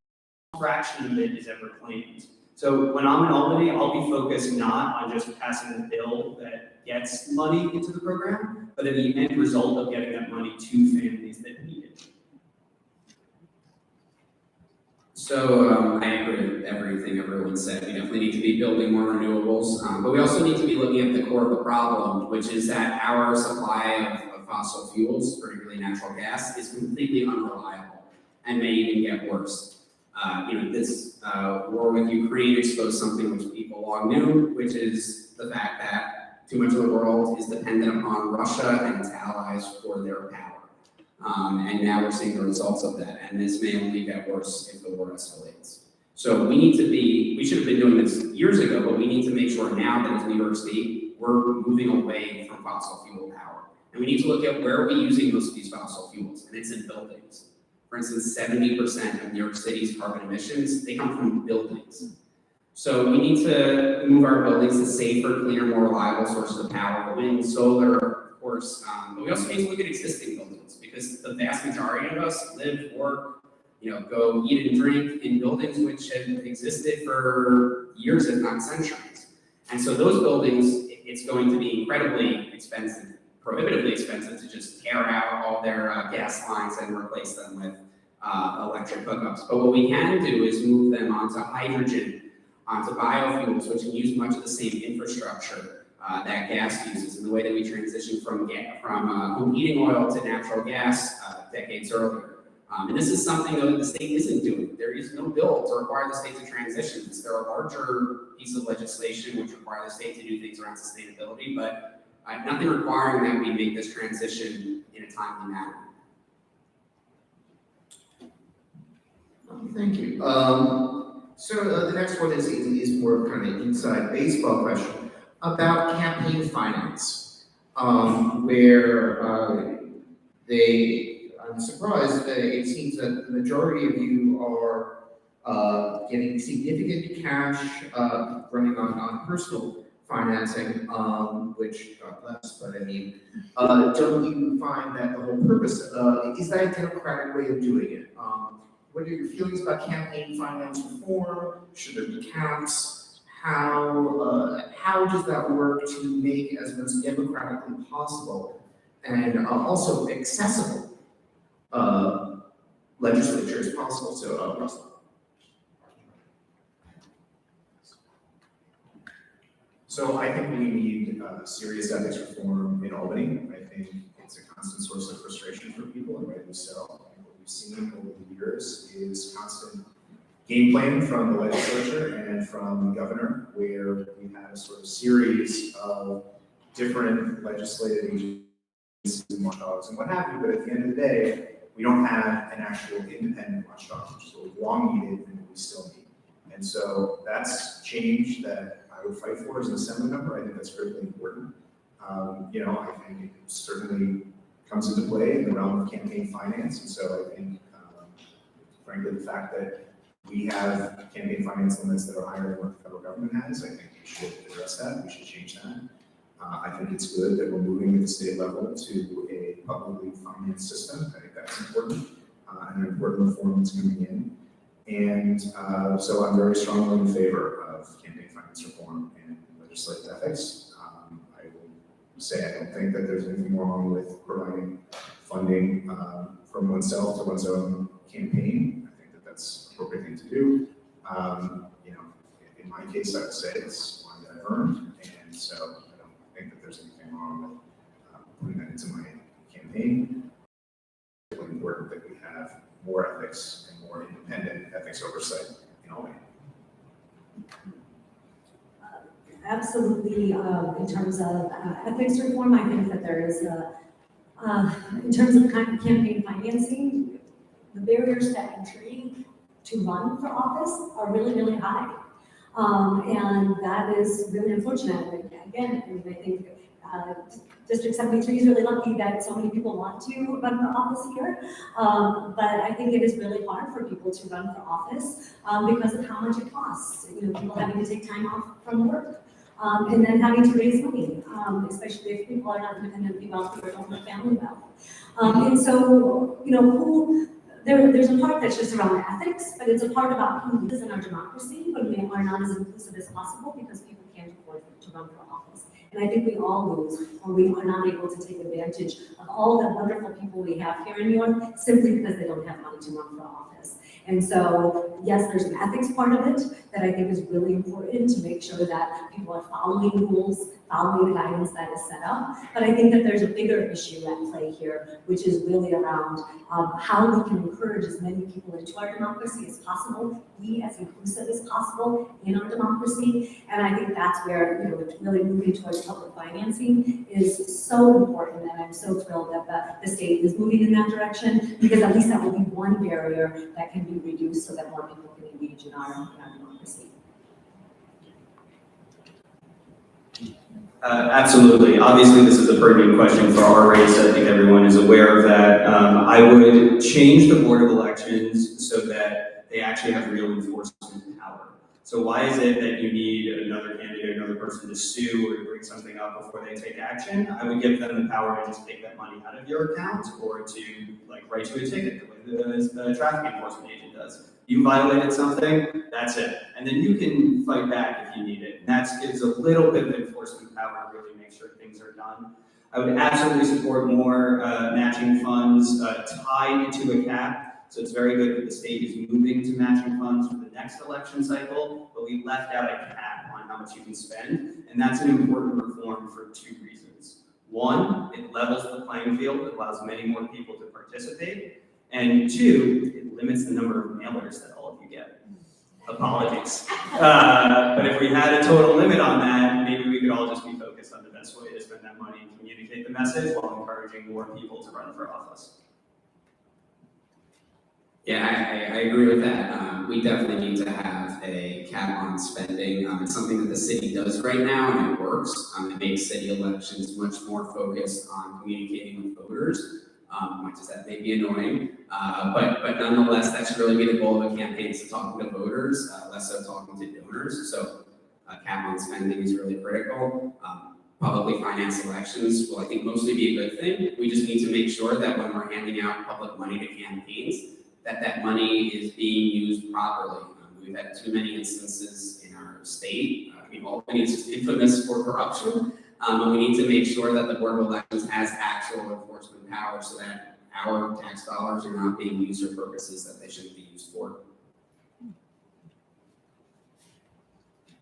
a fraction of it is ever claimed. So when I'm in Albany, I'll be focused not on just passing a bill that gets money into the program, but in the end result of getting that money to families that need it. So I agree with everything everyone said. We definitely need to be building more renewables, but we also need to be looking at the core of the problem, which is that our supply of fossil fuels, particularly natural gas, is completely unreliable and may even get worse. This war with Ukraine exposed something which people long knew, which is the fact that too much of the world is dependent upon Russia and its allies for their power. And now we're seeing the results of that, and this may only get worse if the war escalates. So we should have been doing this years ago, but we need to make sure now that as New York State, we're moving away from fossil fuel power. And we need to look at where are we using most of these fossil fuels, and it's in buildings. For instance, 70% of New York City's carbon emissions, they come from buildings. So we need to move our buildings to safer, cleaner, more reliable sources of power, wind, solar, of course, but we also need to look at existing buildings, because the vast majority of us live, work, go eat and drink in buildings which have existed for years, if not centuries. And so those buildings, it's going to be incredibly expensive, prohibitively expensive to just tear out all their gas lines and replace them with electric hookups. But what we can do is move them onto hydrogen, onto biofuels, which can use much of the same infrastructure that gas uses, in the way that we transitioned from home heating oil to natural gas decades earlier. And this is something that the state isn't doing. There is no bill to require the state to transition this. There are larger pieces of legislation which require the state to do things around sustainability, but nothing requiring that we make this transition in a timely manner. Thank you. So the next one is more of kind of inside baseball question about campaign finance, where I'm surprised it seems that the majority of you are getting significant cash running on personal financing, which God bless, but I mean, don't you find that the whole purpose, is that a democratic way of doing it? What are your feelings about campaign finance reform? Should there be caps? How does that work to make it as most democratically possible and also accessible legislature as possible? So, Russell. So I think we need serious ethics reform in Albany. I think it's a constant source of frustration for people, and rightly so. And what we've seen over the years is constant game playing from the legislature and from the governor, where we have a sort of series of different legislative agencies and watchdogs and what have you, but at the end of the day, we don't have an actual independent watchdog, which is what we've long needed and what we still need. And so that's change that I would fight for as an assembly member. I think that's critically important. I think it certainly comes into play in the realm of campaign finance. And so I think, frankly, the fact that we have campaign finance limits that are higher than what the federal government has, I think we should address that. We should change that. I think it's good that we're moving at the state level to a publicly financed system. I think that's important, and an important reform that's coming in. And so I'm very strongly in favor of campaign finance reform and legislative ethics. I will say I don't think that there's anything wrong with providing funding from oneself to one's own campaign. I think that that's an appropriate thing to do. in my case, I would say it's one that I've earned, and so I don't think that there's anything wrong with putting that into my campaign. It's really important that we have more ethics and more independent ethics oversight in Albany. Absolutely, in terms of ethics reform, I think that there is in terms of campaign financing, the barriers to entry to run for office are really, really high. And that is really unfortunate. Again, I think District 73 is really lucky that so many people want to run for office here. But I think it is really hard for people to run for office because of how much it costs. You know, people having to take time off from work. And then having to raise money, especially if people are not independently wealthy or don't have family wealth. And so, you know, there's a part that's just around ethics, but it's a part about who lives in our democracy when we are not as inclusive as possible because people can't afford to run for office. And I think we all lose when we are not able to take advantage of all the wonderful people we have here in New York simply because they don't have money to run for office. And so, yes, there's an ethics part of it that I think is really important to make sure that people are following rules, following the guidance that is set up. But I think that there's a bigger issue at play here, which is really around how we can encourage as many people into our democracy as possible, be as inclusive as possible in our democracy. And I think that's where, you know, really moving towards public financing is so important. And I'm so thrilled that the state is moving in that direction because at least that will be one barrier that can be reduced so that more people can engage in our democracy. Absolutely. Obviously, this is a pertinent question for our race. I think everyone is aware of that. I would change the Board of Elections so that they actually have real enforcement power. So why is it that you need another candidate, another person to sue or to bring something up before they take action? I would give them the power to just take that money out of your account or to write you a ticket the way the traffic enforcement agent does. You violated something, that's it. And then you can fight back if you need it. And that gives a little bit of enforcement power to really make sure things are done. I would absolutely support more matching funds tied into a cap. So it's very good that the state is moving to matching funds for the next election cycle, but we left out a cap on how much you can spend. And that's an important reform for two reasons. One, it levels the playing field, it allows many more people to participate. And two, it limits the number of mailers that all of you get. Apologies. But if we had a total limit on that, maybe we could all just be focused on the best way to spend that money and communicate the message while encouraging more people to run for office. Yeah, I agree with that. We definitely need to have a cap on spending. It's something that the city does right now, and it works. It makes city elections much more focused on communicating with voters. Much as that may be annoying, but nonetheless, that should really be the goal of a campaign, is to talking to voters, less so talking to donors. So cap on spending is really critical. Publicly financed elections will, I think, mostly be a good thing. We just need to make sure that when we're handing out public money to campaigns, that money is being used properly. We've had too many instances in our state. Albany is just infamous for corruption. And we need to make sure that the Board of Elections has actual enforcement power so that our tax dollars are not being used for purposes that they shouldn't be used for.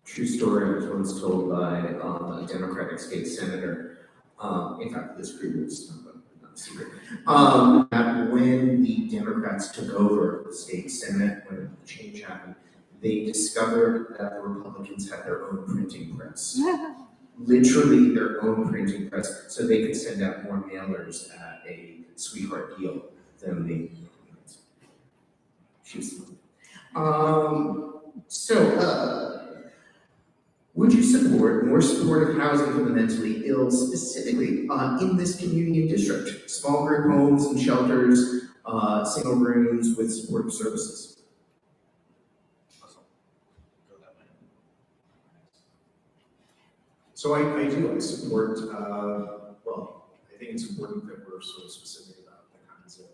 True story I was once told by a Democratic state senator. In fact, this group was not a secret. That when the Democrats took over the state Senate, when the change happened, they discovered that the Republicans had their own printing press. Literally their own printing press, so they could send out more mailers at a sweetheart deal than the would you support more supportive housing for the mentally ill, specifically in this community district? Small group homes and shelters, single rooms with supportive services. So I do, I support, well, I think it's important that we're sort of specific about the kinds of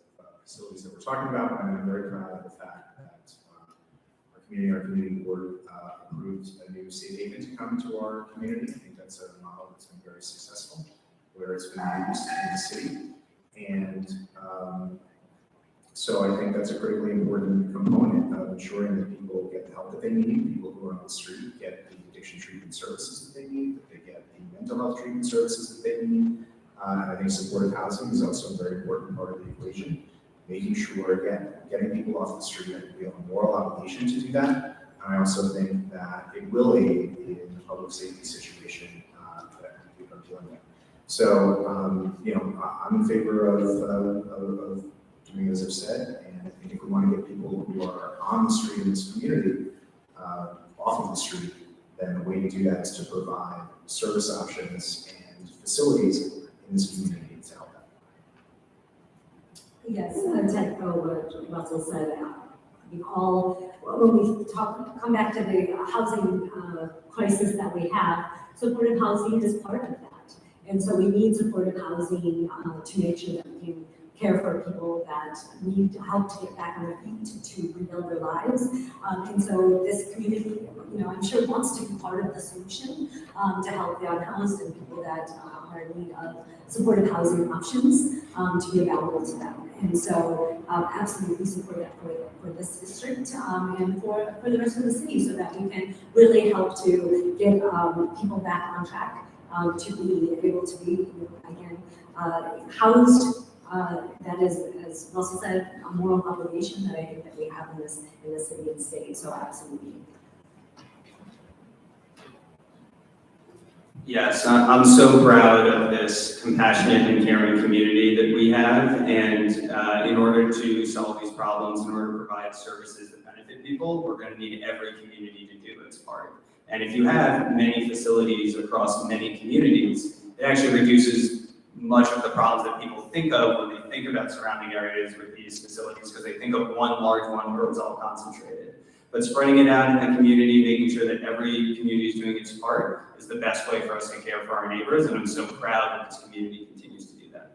facilities that we're talking about, and I'm very proud of the fact that our community board approved a new safe haven to come to our community. I think that's a model that's been very successful, where it's been used in the city. And So I think that's a critically important component of ensuring that people get the help that they need, people who are on the street get the addiction treatment services that they need, that they get the mental health treatment services that they need. And I think supportive housing is also a very important part of the equation. Making sure, again, getting people off the street, I think we have a moral obligation to do that. And I also think that it will aid in the public safety situation that we are dealing with. So, you know, I'm in favor of doing as I've said, and I think if we want to get people who are on the street in this community off of the street, then the way to do that is to provide service options and facilities in this community to help them. Yes, to echo what Russell said, we all, when we come back to the housing crisis that we have, supportive housing is part of that. And so we need supportive housing to make sure that we can care for people that need help to get back on their feet, to rebuild their lives. And so this community, you know, I'm sure wants to be part of the solution to help the unhoused and people that are in need of supportive housing options to be available to them. And so absolutely support that for this district and for the rest of the city, so that we can really help to get people back on track to be able to be, you know, again, housed. That is, as Russell said, a moral obligation that I think that we have in the city and state. So absolutely. Yes, I'm so proud of this compassionate and caring community that we have, and in order to solve these problems, in order to provide services that benefit people, we're going to need every community to do its part. And if you have many facilities across many communities, it actually reduces much of the problems that people think of when they think about surrounding areas with these facilities, because they think of one large one where it's all concentrated. But spreading it out in the community, making sure that every community is doing its part, is the best way for us to care for our neighbors, and I'm so proud that this community continues to do that.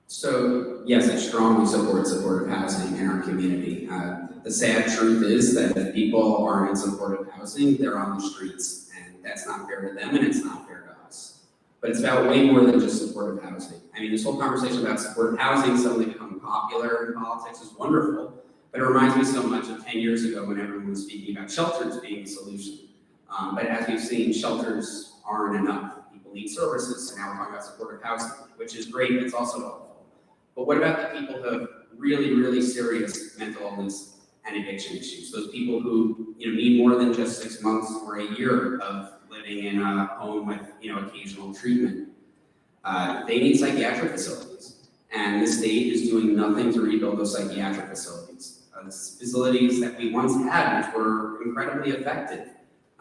So yes, I strongly support supportive housing in our community. The sad truth is that if people aren't in supportive housing, they're on the streets, and that's not fair to them, and it's not fair to us. But it's about way more than just supportive housing. I mean, this whole conversation about supportive housing suddenly becoming popular in politics is wonderful, but it reminds me so much of 10 years ago when everyone was speaking about shelters being the solution. But as we've seen, shelters aren't enough. People need services, and now we're talking about supportive housing, which is great, it's also helpful. But what about the people who have really, really serious mental illness and addiction issues? Those people who, you know, need more than just 6 months or a year of living in a home with, you know, occasional treatment. They need psychiatric facilities, and the state is doing nothing to rebuild those psychiatric facilities. Facilities that we once had, which were incredibly effective.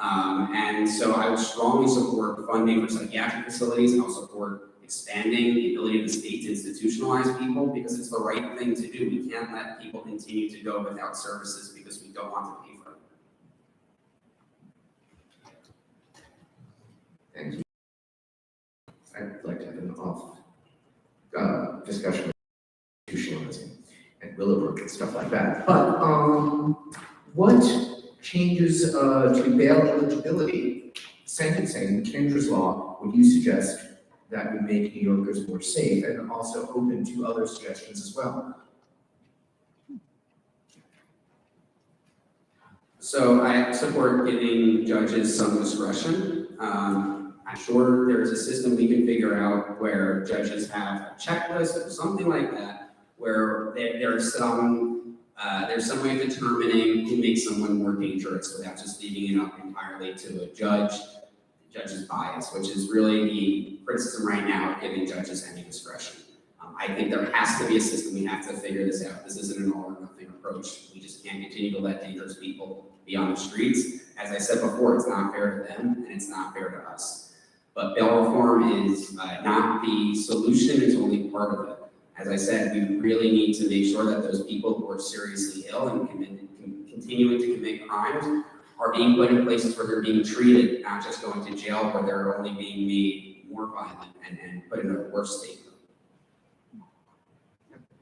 And so I would strongly support funding for psychiatric facilities, and I'll support expanding the ability of the state to institutionalize people, because it's the right thing to do. We can't let people continue to go without services because we don't want to pay for them. Thank you. I'd like to have an off discussion with institutionalizing and Willowbrook and stuff like that. But what changes to bail eligibility, sentencing, Kendra's law, would you suggest that would make New Yorkers more safe, and also open to other suggestions as well? So I support giving judges some discretion. I'm sure there's a system we can figure out where judges have a checklist or something like that, where there's some way of determining who makes someone more dangerous without just leaving it up entirely to a judge, the judge's bias, which is really the criticism right now of giving judges any discretion. I think there has to be a system. We have to figure this out. This isn't an all or nothing approach. We just can't continue to let dangerous people be on the streets. As I said before, it's not fair to them, and it's not fair to us. But bail reform is not the solution, it's only part of it. As I said, we really need to make sure that those people who are seriously ill and continuing to commit crimes are being put in places where they're being treated, not just going to jail where they're only being made more violent and put in a worse state.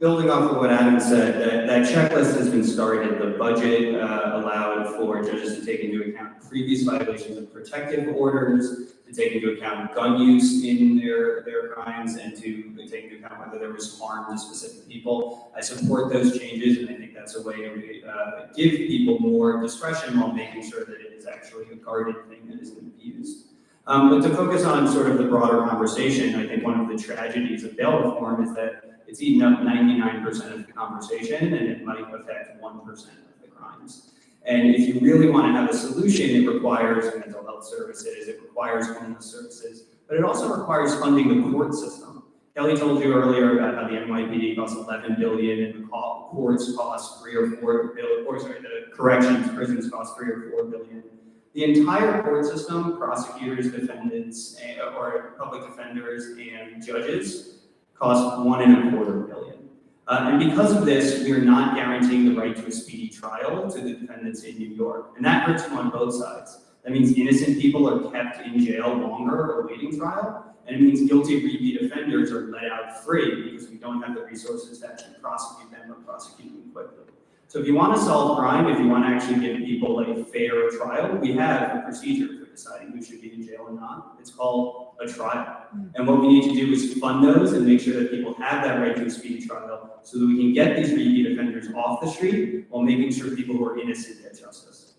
building off of what Adam said, that checklist has been started. The budget allowed for judges to take into account previous violations of protective orders, to take into account gun use in their crimes, and to take into account whether there was harm to specific people. I support those changes, and I think that's a way to give people more discretion while making sure that it is actually a guarded thing that isn't abused. But to focus on sort of the broader conversation, I think one of the tragedies of bail reform is that it's eaten up 99% of the conversation, and it might affect 1% of the crimes. And if you really want to have a solution, it requires mental health services, it requires homeless services, but it also requires funding the court system. Kelly told you earlier about how the NYPD costs $11 billion, and the courts cost $3 or $4 billion, or sorry, the corrections, prisons cost $3 or $4 billion. The entire court system, prosecutors, defendants, or public defenders, and judges, cost $1.25 billion. And because of this, we are not guaranteeing the right to a speedy trial to the defendants in New York. And that hurts on both sides. That means innocent people are kept in jail longer awaiting trial, and it means guilty repeat offenders are let out free because we don't have the resources to actually prosecute them or prosecute them quickly. So if you want to solve crime, if you want to actually give people a fair trial, we have a procedure for deciding who should be in jail or not. It's called a trial. And what we need to do is fund those and make sure that people have that right to a speedy trial so that we can get these repeat offenders off the street while making sure people who are innocent get justice.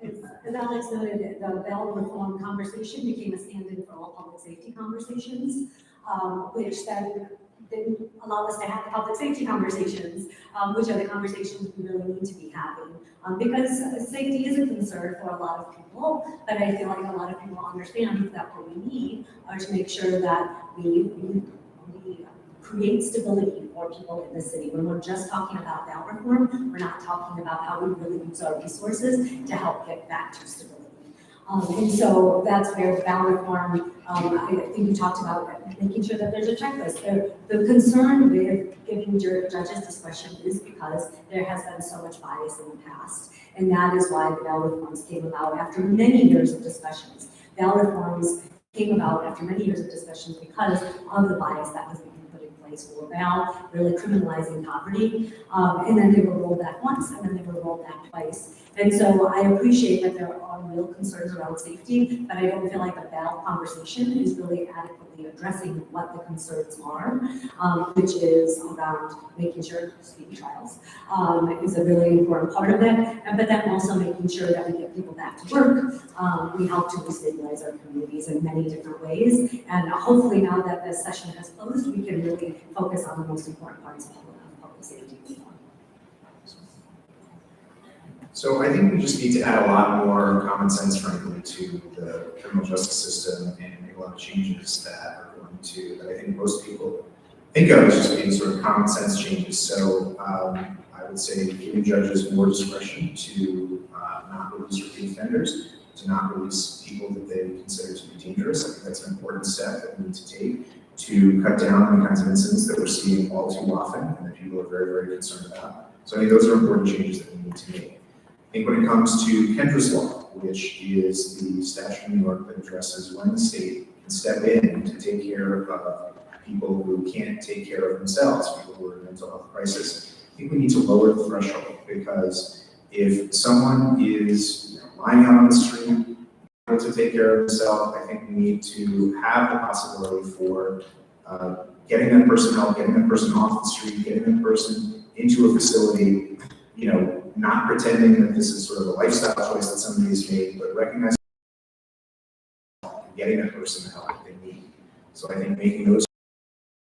As Alex noted, the bail reform conversation became a stand-in for all public safety conversations, which then didn't allow us to have the public safety conversations, which are the conversations we really need to be having. Because safety is a concern for a lot of people, but I feel like a lot of people understand that what we need are to make sure that we create stability for people in the city. When we're just talking about bail reform, we're not talking about how we really use our resources to help get back to stability. And so that's where bail reform, I think you talked about making sure that there's a checklist. The concern with giving judges discretion is because there has been so much bias in the past. And that is why the bail reforms came about after many years of discussions. Bail reforms came about after many years of discussions because of the bias that was being put in place for bail, really criminalizing poverty. And then they were rolled back once, and then they were rolled back twice. And so I appreciate that there are real concerns around safety, but I don't feel like the bail conversation is really adequately addressing what the concerns are, which is around making sure speedy trials is a really important part of it, but then also making sure that we get people back to work. We help to stabilize our communities in many different ways, and hopefully now that this session has closed, we can really focus on the most important parts of public safety reform. So I think we just need to add a lot more common sense, frankly, to the criminal justice system and make a lot of changes that are going to, that I think most people think of as just being sort of common sense changes. So I would say giving judges more discretion to not release repeat offenders, to not release people that they consider to be dangerous. I think that's an important step that we need to take to cut down on the kinds of incidents that we're seeing all too often and that people are very, very concerned about. So I think those are important changes that we need to make. I think when it comes to Kendra's Law, which is the statute in New York that addresses when the state can step in to take care of people who can't take care of themselves, people who are in mental health crisis, I think we need to lower the threshold, because if someone is lying out on the street, able to take care of themselves, I think we need to have the possibility for getting that person help, getting that person off the street, getting that person into a facility, not pretending that this is sort of a lifestyle choice that somebody has made, but recognizing and getting that person the help that they need. So I think making those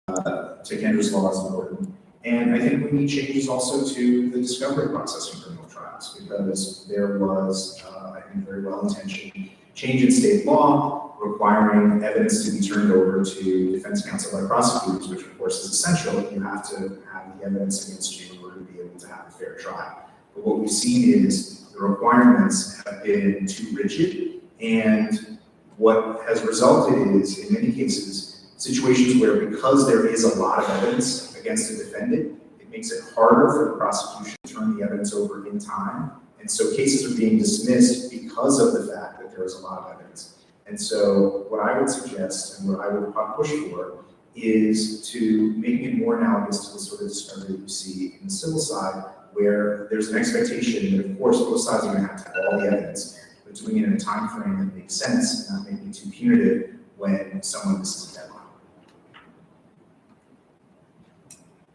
to Kendra's Law is important. And I think we need changes also to the discovery process in criminal trials, because there was, I think, very well-intentioned change in state law requiring evidence to be turned over to defense counsel by prosecutors, which of course is essential. You have to have the evidence against you in order to be able to have a fair trial. But what we've seen is the requirements have been too rigid, and what has resulted is, in many cases, situations where, because there is a lot of evidence against a defendant, it makes it harder for the prosecution to turn the evidence over in time. And so cases are being dismissed because of the fact that there is a lot of evidence. And so what I would suggest and what I would push for is to making it more analogous to the sort of discovery that you see in the civil side, where there's an expectation that, of course, both sides are going to have all the evidence, but doing it in a time frame that makes sense and not making it too punitive when someone misses a deadline.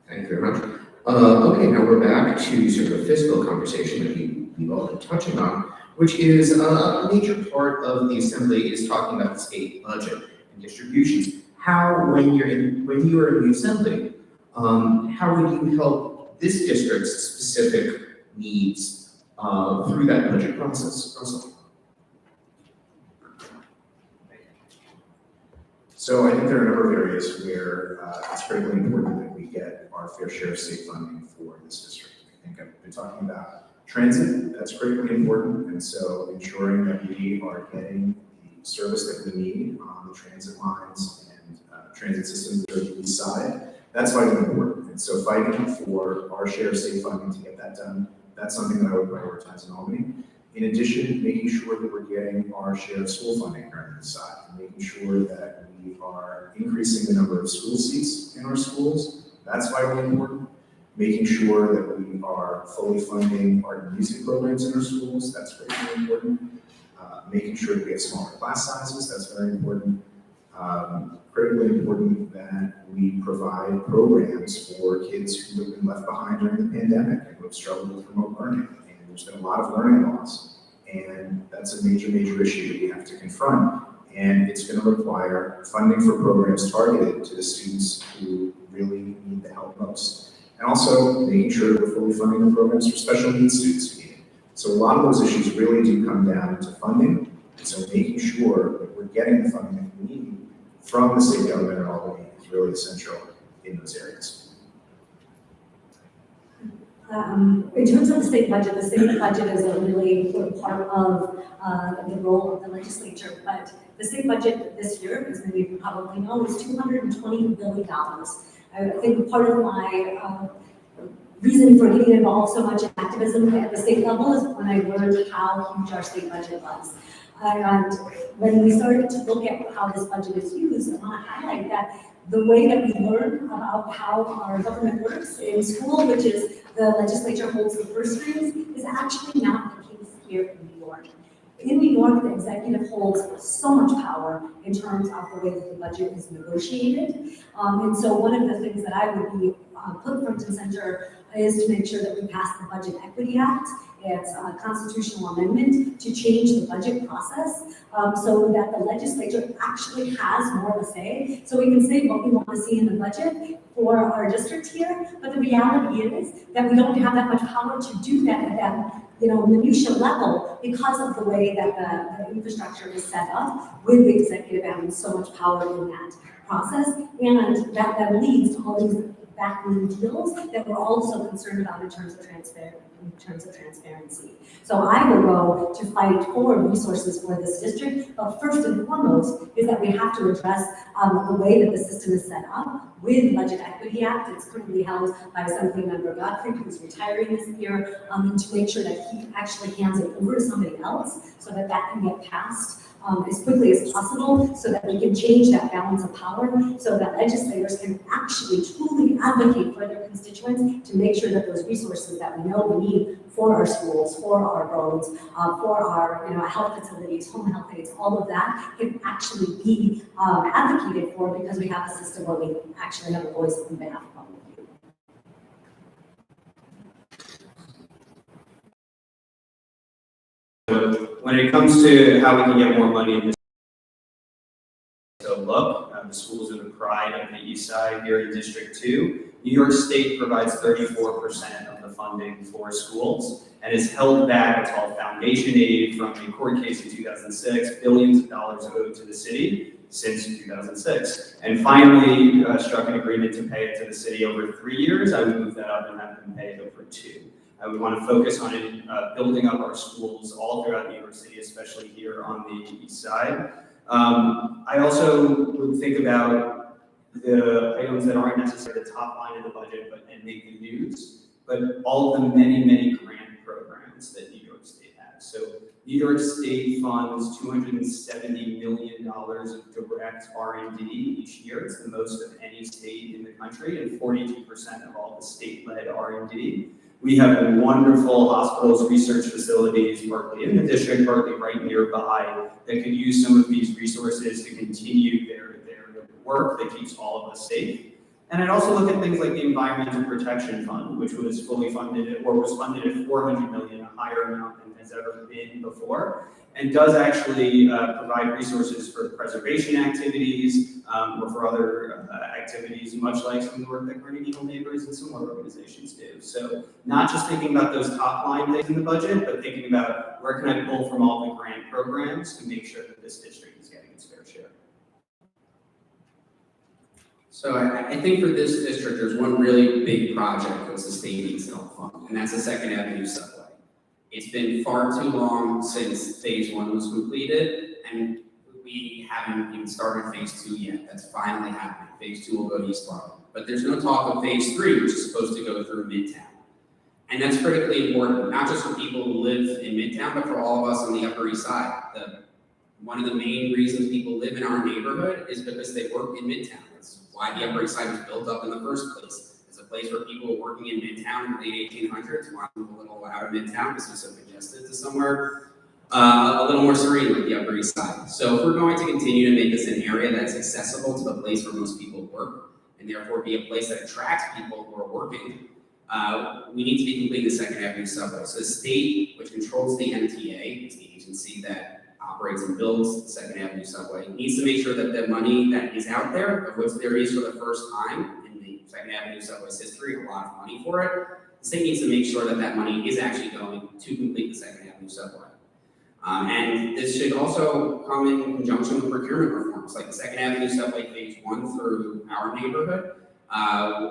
Thank you very much. Okay, now we're back to sort of a fiscal conversation that we've all been touching on, which is a major part of the assembly is talking about the state budget and distributions. How, when you're in the assembly, how would you help this district's specific needs through that budget process? Russell? So I think there are a number of areas where it's critically important that we get our fair share of state funding for this district. I think I've been talking about transit, that's critically important, and so ensuring that we are getting the service that we need on the transit lines and transit systems that are on the east side, that's vitally important. And so fighting for our share of state funding to get that done, that's something that I would prioritize in Albany. In addition, making sure that we're getting our share of school funding on the side, and making sure that we are increasing the number of school seats in our schools, that's vitally important. Making sure that we are fully funding art and music programs in our schools, that's critically important. Making sure that we have smaller class sizes, that's very important. Critically important that we provide programs for kids who have been left behind during the pandemic and who have struggled with remote learning. And there's been a lot of learning loss, and that's a major, major issue that we have to confront. And it's going to require funding for programs targeted to the students who really need the help most. And also making sure that we're fully funding the programs for special needs students who need it. So a lot of those issues really do come down to funding. And so making sure that we're getting the funding that we need from the state government in Albany is really essential in those areas. In terms of the state budget is a really important part of the role of the legislature, but the state budget this year, as many of you probably know, is $220 billion. I think part of my reason for getting involved so much in activism at the state level is when I learned how huge our state budget was. And when we started to look at how this budget is used, I want to highlight that the way that we learn about how our government works in school, which is the legislature holds the purse strings, is actually not the case here in New York. In New York, the executive holds so much power in terms of the way that the budget is negotiated. And so one of the things that I would be put front and center is to make sure that we pass the Budget Equity Act. It's a constitutional amendment to change the budget process so that the legislature actually has more of a say. So we can say what we want to see in the budget for our district here, but the reality is that we don't have that much power to do that at that minutia level because of the way that the infrastructure is set up with the executive having so much power in that process. And that leads to all these backroom deals that we're also concerned about in terms of transparency. So I will go to fight for resources for this district, but first and foremost is that we have to address the way that the system is set up with Budget Equity Act. It's currently held by Assembly Member Godfrey, who's retiring this year, to make sure that he actually hands it over to somebody else so that that can get passed as quickly as possible so that we can change that balance of power so that legislators can actually truly advocate for their constituents to make sure that those resources that we know we need for our schools, for our roads, for our health facilities, home health aides, all of that can actually be advocated for because we have a system where we actually have a voice on behalf of public. When it comes to how we can get more money in this, the schools are the pride of the East Side here in District 2. New York State provides 34% of the funding for schools and has held back. It's all foundation aid from a court case in 2006, billions of dollars owed to the city since 2006. And finally struck an agreement to pay it to the city over 3 years. I would move that up and have them pay it over 2. We want to focus on building up our schools all throughout New York City, especially here on the East Side. I also would think about the items that aren't necessarily the top line of the budget and make the news, but all of the many, many grant programs that New York State has. So New York State funds $270 million of direct R&D each year. It's the most of any state in the country, and 42% of all the state-led R&D. We have wonderful hospitals, research facilities, partly in the district, partly right nearby, that could use some of these resources to continue their work that keeps all of us safe. And I'd also look at things like the Environmental Protection Fund, which was fully funded, or was funded at $400 million, a higher amount than has ever been before, and does actually provide resources for preservation activities, or for other activities, much like some of the work that Carnegie Hill Neighbors and similar organizations do. So not just thinking about those top line things in the budget, but thinking about where can I pull from all the grant programs to make sure that this district is getting its fair share. So I think for this district, there's one really big project that the state needs to help fund, and that's the Second Avenue subway. It's been far too long since phase 1 was completed, and we haven't even started phase 2 yet. That's finally happening. Phase 2 will go east Harlem. But there's no talk of phase 3, which is supposed to go through Midtown. And that's critically important, not just for people who live in Midtown, but for all of us on the Upper East Side. One of the main reasons people live in our neighborhood is because they work in Midtown. That's why the Upper East Side was built up in the first place. It's a place where people were working in Midtown in the late 1800s, wanted to move a little out of Midtown because it was so congested, to somewhere a little more serene like the Upper East Side. So if we're going to continue to make this an area that's accessible to the place where most people work, and therefore be a place that attracts people who are working, we need to be completing the Second Avenue subway. So the state, which controls the MTA, is the agency that operates and builds the Second Avenue subway, needs to make sure that the money that is out there, of which there is for the first time in the Second Avenue subway's history, a lot of money for it, the state needs to make sure that that money is actually going to complete the Second Avenue subway. And this should also come in conjunction with procurement reforms, like the Second Avenue subway phase 1 through our neighborhood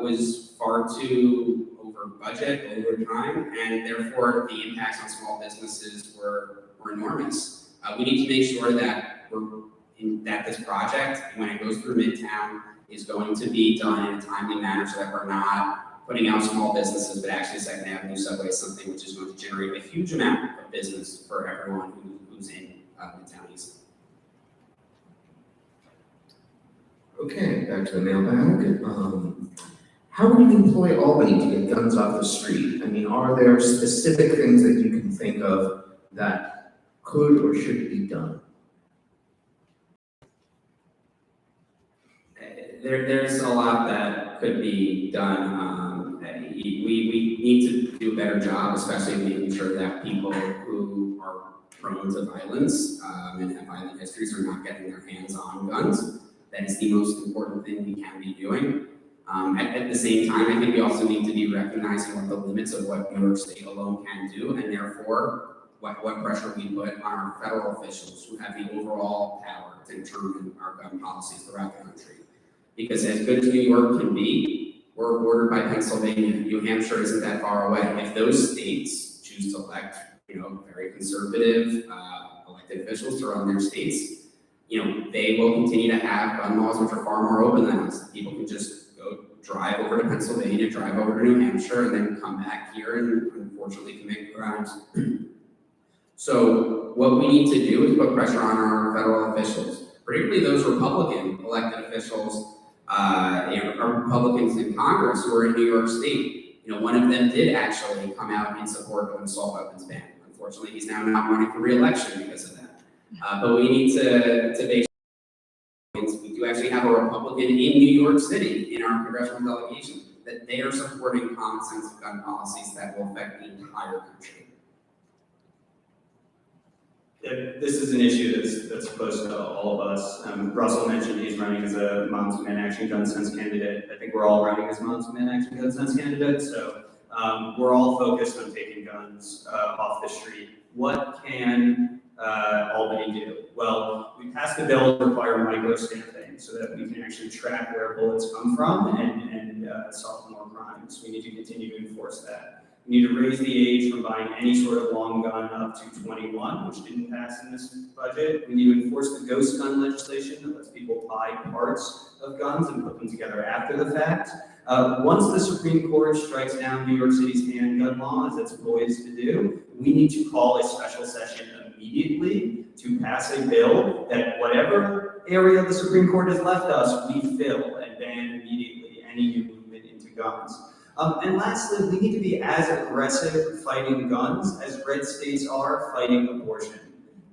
was far too over budget, over time, and therefore the impacts on small businesses were enormous. We need to make sure that that this project, when it goes through Midtown, is going to be done in a timely manner so that we're not putting out small businesses, but actually Second Avenue subway is something which is going to generate a huge amount of business for everyone who's in Midtown East. Okay, back to the mailbag. How would you employ Albany to get guns off the street? I mean, are there specific things that you can think of that could or should be done? There's a lot that could be done. We need to do a better job, especially making sure that people who are prone to violence and have violent histories are not getting their hands on guns. That is the most important thing we can be doing. At the same time, I think we also need to be recognizing what the limits of what New York State alone can do, and therefore what pressure we put on our federal officials who have the overall power to determine our gun policies throughout the country. Because as good as New York can be, we're bordered by Pennsylvania. New Hampshire isn't that far away. If those states choose to elect, very conservative elected officials to run their states, they will continue to have gun laws which are far more open than us. People can just go drive over to Pennsylvania, drive over to New Hampshire, and then come back here and unfortunately commit crimes. So what we need to do is put pressure on our federal officials, particularly those Republican elected officials, Republicans in Congress who are in New York State. One of them did actually come out in support of an assault weapons ban. Unfortunately, he's now not running for re-election because of that. But we need to make sure we do actually have a Republican in New York City in our congressional delegation that they are supporting common sense gun policies that will affect the entire country. This is an issue that's close to all of us. Russell mentioned he's running as a Moms Men Action Gun Sense candidate. I think we're all running as Moms Men Action Gun Sense candidates. So we're all focused on taking guns off the street. What can Albany do? Well, we passed a bill to require micro-stamping so that we can actually track where bullets come from and solve more crimes. We need to continue to enforce that. We need to raise the age from buying any sort of long gun up to 21, which didn't pass in this budget. We need to enforce the ghost gun legislation that lets people buy parts of guns and put them together after the fact. Once the Supreme Court strikes down New York City's handgun law, as it's poised to do, we need to call a special session immediately to pass a bill that whatever area the Supreme Court has left us, we fill and ban immediately any new movement into guns. And lastly, we need to be as aggressive fighting guns as red states are fighting abortion.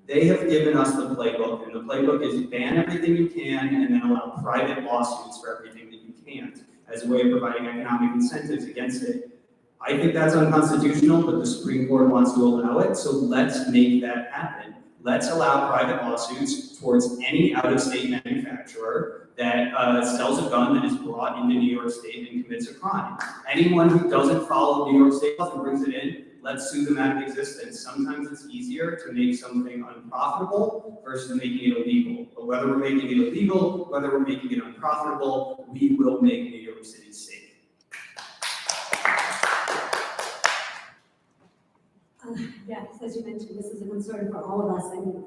They have given us the playbook, and the playbook is ban everything you can and then allow private lawsuits for everything that you can't as a way of providing economic incentives against it. I think that's unconstitutional, but the Supreme Court wants to allow it, so let's make that happen. Let's allow private lawsuits towards any out-of-state manufacturer that sells a gun that is brought into New York State and commits a crime. Anyone who doesn't follow New York State laws and brings it in, let's sue them out of existence. Sometimes it's easier to make something unprofitable versus making it illegal. But whether we're making it illegal, whether we're making it unprofitable, we will make New York City safe. Yes, as you mentioned, this is a concern for all of us, and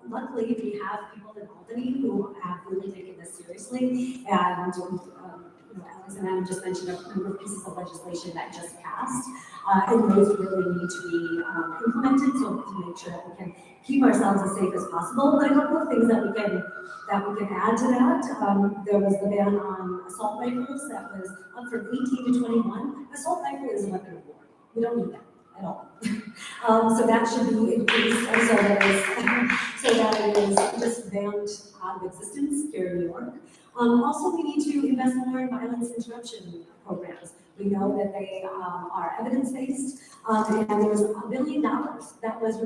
luckily we have people in Albany who have really taken this seriously, and Alex and Adam just mentioned a number of pieces of legislation that just passed, and those really need to be implemented so to make sure that we can keep ourselves as safe as possible. But a couple of things that we can add to that, there was the ban on assault rifles that was up from 18 to 21. Assault rifle is a weapon of war. We don't need that at all. So that should be increased, and so that is just banned out of existence here in New York. Also, we need to invest more in violence interruption programs. We know that they are evidence-based, and there was $1 billion that was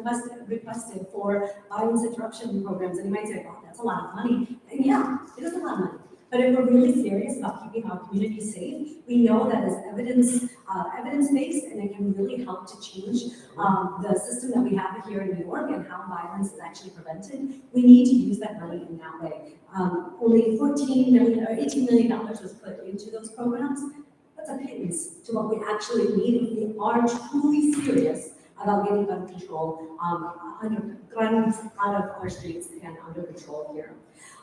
requested for violence interruption programs. And you might say, well, that's a lot of money. And yeah, it is a lot of money. But if we're really serious about keeping our communities safe, we know that is evidence-based, and it can really help to change the system that we have here in New York and how violence is actually prevented. We need to use that money in that way. Only $18 million was put into those programs. That's a pittance to what we actually need if we are truly serious about getting gun control, guns out of our streets and under control here.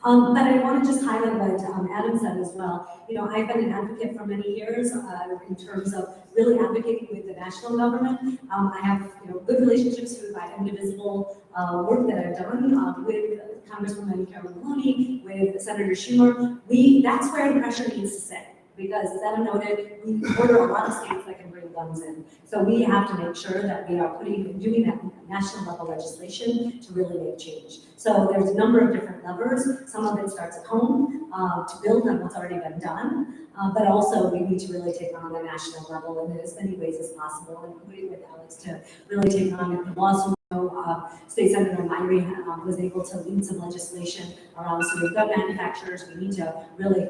But I want to just highlight what Adam said as well. You know, I've been an advocate for many years in terms of really advocating with the national government. I have good relationships through my indivisible work that I've done with Congresswoman Kellie Leeson, with Senator Schumer. That's where the pressure needs to sit. Because as Adam noted, we order a lot of states that can bring guns in. So we have to make sure that we are doing that national level legislation to really make change. So there's a number of different levers. Some of it starts at home to build on what's already been done. But also we need to really take on the national level in as many ways as possible, including with Alex to really take on the lawsuit. State Senator Myrie was able to lead some legislation around some of the gun manufacturers. We need to really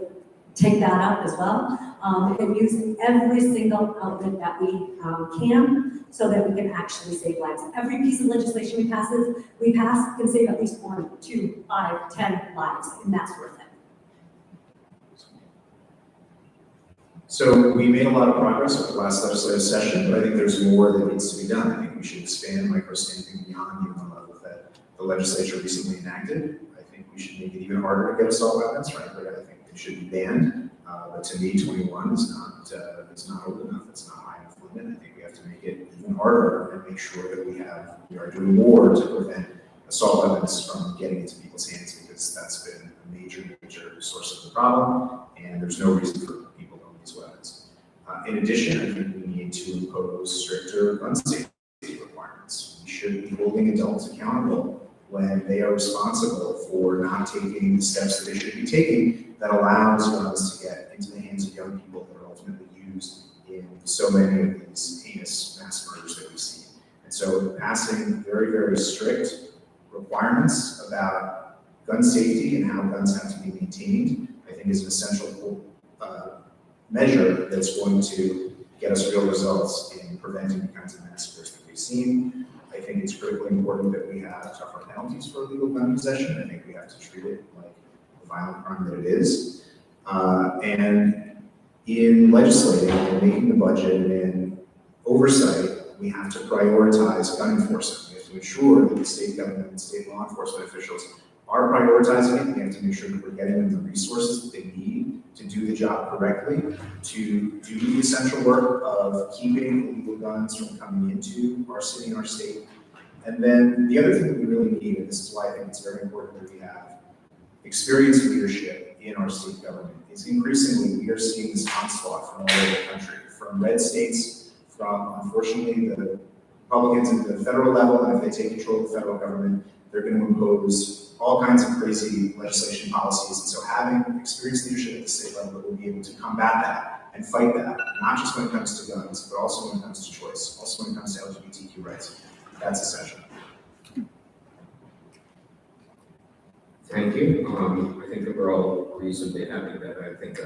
take that up as well, and use every single outlet that we can so that we can actually save lives. Every piece of legislation we pass can save at least 1, 2, 5, 10 lives, and that's worth it. So we made a lot of progress over the last legislative session, but I think there's more that needs to be done. I think we should expand micro-stamping beyond the level that the legislature recently enacted. I think we should make it even harder to get assault weapons, frankly. I think it should be banned, but to me, 21 is not old enough. It's not high enough limit. I think we have to make it even harder and make sure that we are doing more to prevent assault weapons from getting into people's hands, because that's been a major source of the problem, and there's no reason for people to own these weapons. In addition, I think we need to impose stricter gun safety requirements. We should be holding adults accountable when they are responsible for not taking the steps that they should be taking that allows guns to get into the hands of young people that are ultimately used in so many of these heinous mass murders that we see. And so passing very, very strict requirements about gun safety and how guns have to be maintained, I think is an essential measure that's going to get us real results in preventing the kinds of massacres that we've seen. I think it's critically important that we have tougher penalties for illegal gun possession. I think we have to treat it like the violent crime that it is. And in legislating and making the budget and in oversight, we have to prioritize gun enforcement. We have to ensure that the state government and state law enforcement officials are prioritizing it. We have to make sure that we're getting them the resources that they need to do the job correctly, to do the essential work of keeping illegal guns from coming into our city and our state, And then the other thing that we really need, and this is why I think it's very important that we have experienced leadership in our state government, is increasingly we are seeing this onslaught from all over the country, from red states, from unfortunately the Republicans at the federal level, and if they take control of the federal government, they're going to impose all kinds of crazy legislation policies. And so having experienced leadership at the state level will be able to combat that and fight that, not just when it comes to guns, but also when it comes to choice, also when it comes to LGBTQ rights. That's essential. Thank you. I think that we're all reasonably happy that I think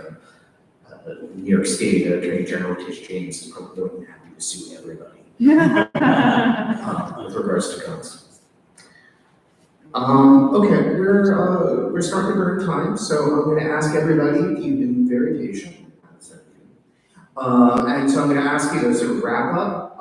New York State Attorney General Tish James is probably more than happy to sue everybody with regards to guns. Okay, we're starting to burn time, so I'm going to ask everybody. You've been very patient. And so I'm going to ask you to sort of wrap up.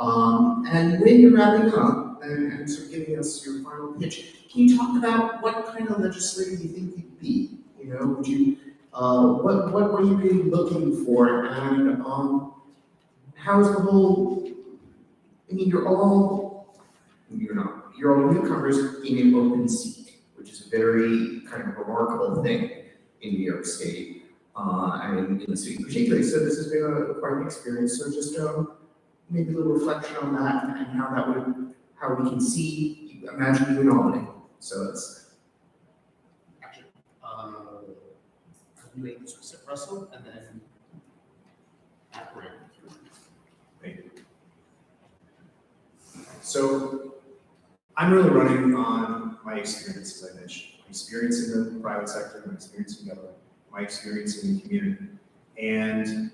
And when you're wrapping up and sort of giving us your final pitch, can you talk about what kind of legislator you think you'd be? You know, would you, what would you be looking for? And how's the whole? I mean, you're all newcomers in an open seat, which is a very kind of remarkable thing in New York State. And in the city particularly, so this has been quite an experience. So just maybe a little reflection on that and how we can see, imagine you in Albany. So that's. Actually, you make this with Russell, and then Grant. Thank you. So I'm really running on my experience, as I mentioned, my experience in the private sector, my experience in government, my experience in the community. And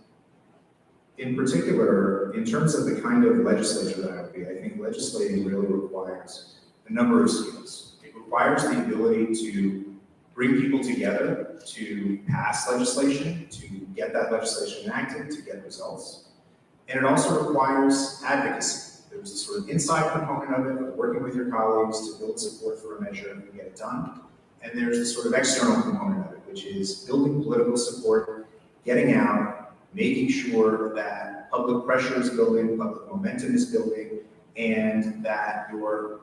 in particular, in terms of the kind of legislature that I would be, I think legislating really requires a number of skills. It requires the ability to bring people together to pass legislation, to get that legislation enacted, to get results. And it also requires advocacy. There's a sort of inside component of it, of working with your colleagues to build support for a measure and get it done. And there's the sort of external component of it, which is building political support, getting out, making sure that public pressure is building, public momentum is building, and that you're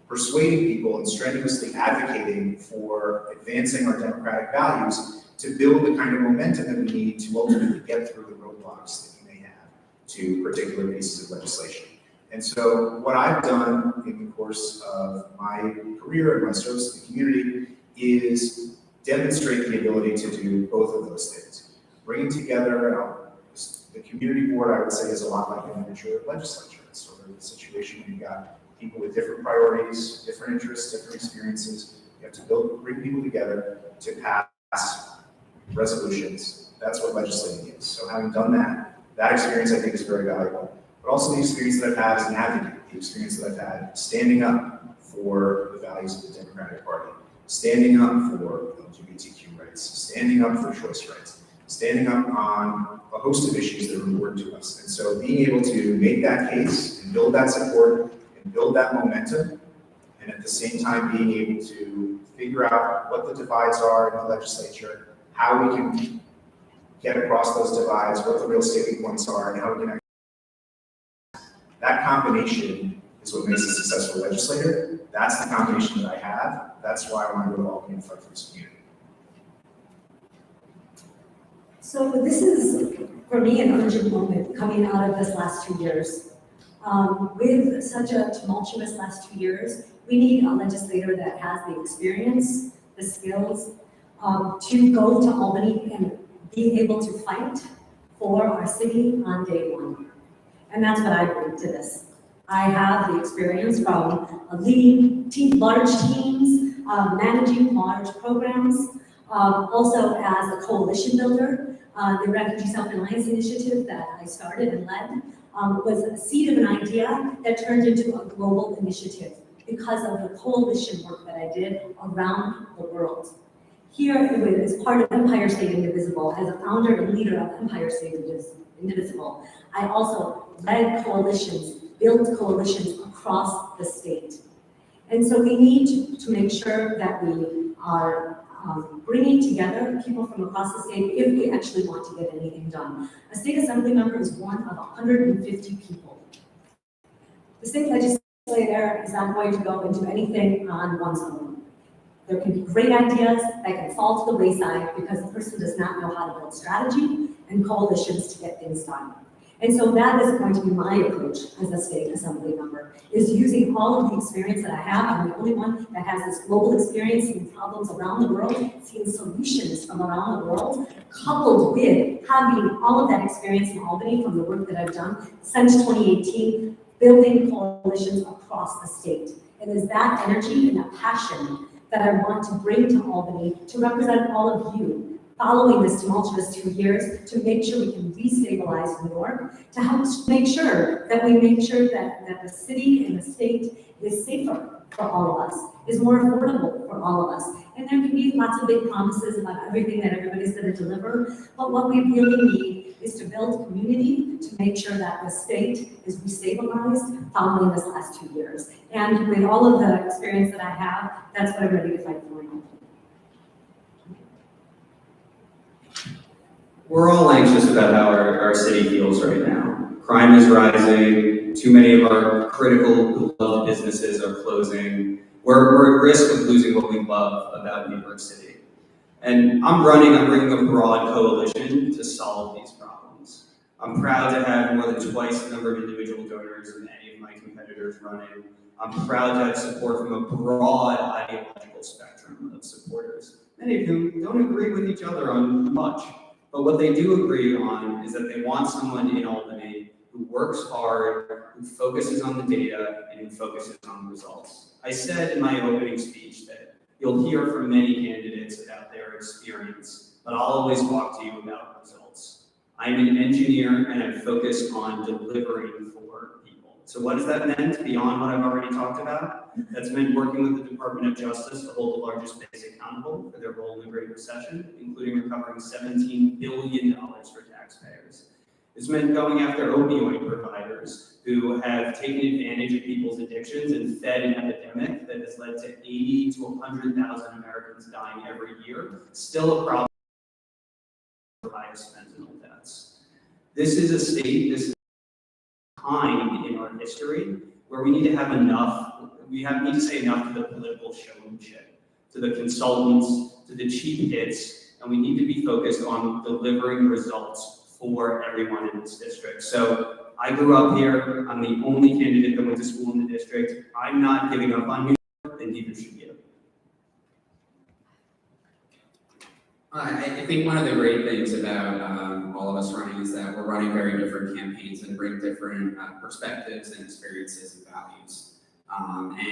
persuading people and strenuously advocating for advancing our democratic values to build the kind of momentum that we need to ultimately get through the roadblocks that we may have to particular pieces of legislation. And so what I've done in the course of my career and my service to the community is demonstrate the ability to do both of those things. Bringing together the community board, I would say, is a lot like a miniature legislature. It's sort of a situation where you've got people with different priorities, different interests, different experiences. You have to bring people together to pass resolutions. That's what legislating is. So having done that experience I think is very valuable. But also the experience that I've had as an advocate, the experience that I've had standing up for the values of the Democratic Party, standing up for LGBTQ rights, standing up for choice rights, standing up on a host of issues that are important to us. And so being able to make that case and build that support and build that momentum, and at the same time being able to figure out what the divides are in the legislature, how we can get across those divides, what the real sticking points are, and how we can. That combination is what makes a successful legislator. That's the combination that I have. That's why I want to go to Albany and fight for this community. So this is, for me, an urgent moment coming out of this last 2 years. With such a tumultuous last 2 years, we need a legislator that has the experience, the skills, to go to Albany and be able to fight for our city on day one. And that's what I bring to this. I have the experience from leading large teams, managing large programs, also as a coalition builder. The Refugee Self-Reliance Initiative that I started and led was a seed of an idea that turned into a global initiative because of the coalition work that I did around the world. Here, as part of Empire State Indivisible, as a founder and leader of Empire State Indivisible, I also led coalitions, built coalitions across the state. And so we need to make sure that we are bringing together people from across the state if we actually want to get anything done. A state assembly member is one of 150 people. The state legislature legislator is not going to go and do anything on one's own. There can be great ideas that can fall to the wayside because the person does not know how to build strategy and coalitions to get things done. And so that is going to be my approach as a state assembly member, is using all of the experience that I have. I'm the only one that has this global experience, seeing problems around the world, seeing solutions from around the world, coupled with having all of that experience in Albany from the work that I've done since 2018, building coalitions across the state. It is that energy and that passion that I want to bring to Albany to represent all of you following this tumultuous 2 years, to make sure we can destabilize New York, to help make sure that the city and the state is safer for all of us, is more affordable for all of us. And there can be lots of big promises about everything that everybody's going to deliver, but what we really need is to build community to make sure that the state is destabilized following this last 2 years. And with all of the experience that I have, that's what I'm ready to fight for. We're all anxious about how our city feels right now. Crime is rising. Too many of our critical, beloved businesses are closing. We're at risk of losing what we love about New York City. And I'm bringing a broad coalition to solve these problems. I'm proud to have more than twice the number of individual donors than any of my competitors running. I'm proud to have support from a broad ideological spectrum of supporters, many of whom don't agree with each other on much. But what they do agree on is that they want someone in Albany who works hard, who focuses on the data, and who focuses on the results. I said in my opening speech that you'll hear from many candidates about their experience, but I'll always talk to you about results. I'm an engineer and I focus on delivering for people. So what has that meant beyond what I've already talked about? That's meant working with the Department of Justice to hold the largest banks accountable for their role in the Great Recession, including recovering $17 billion for taxpayers. It's meant going after opioid providers who have taken advantage of people's addictions and fed an epidemic that has led to 80 to 100,000 Americans dying every year. Still a problem for highest fentanyl deaths. This is a state, this is a time in our history where we need to have enough. We need to say enough to the political showmanship, to the consultants, to the cheap hits, and we need to be focused on delivering results for everyone in this district. So I grew up here. I'm the only candidate that went to school in the district. I'm not giving up on New York, and neither should you. I think one of the great things about all of us running is that we're running very different campaigns and bring different perspectives and experiences and values.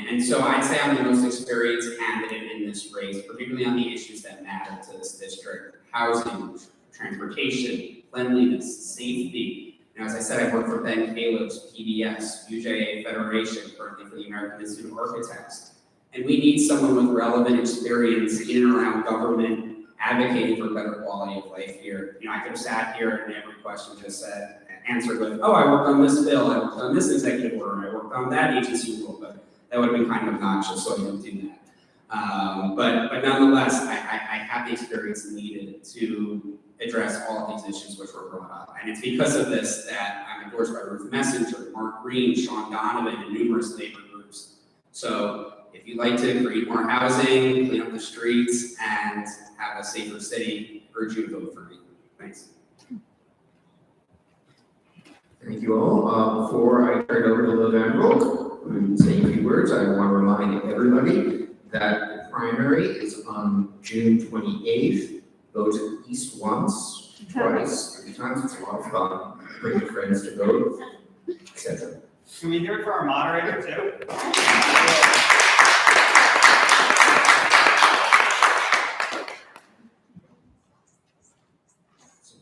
And so I'd say I'm the most experienced candidate in this race, particularly on the issues that matter to this district: housing, transportation, cleanliness, safety. As I said, I work for Ben Caleb's PBS, UJA Federation, currently for the American Institute of Architects. And we need someone with relevant experience in and around government, advocating for better quality of life here. I could have sat here and every question just said, answered with, oh, I worked on this bill, I worked on this executive order, I worked on that agency rule, but that would have been kind of obnoxious, so I didn't do that. But nonetheless, I have the experience needed to address all of these issues which were brought up. And it's because of this that I'm endorsed by Ruth Messenger, Mark Green, Sean Donovan, and numerous labor groups. So if you'd like to create more housing, clean up the streets, and have a safer city, I urge you to vote for me. Thanks. Thank you all. Before I turn it over to Lavendel, who will say a few words, I want to remind everybody that the primary is on June 28th. Vote at least once, twice, 3 times. It's a lot of fun. Bring your friends to vote, etc. Can we hear it for our moderator too?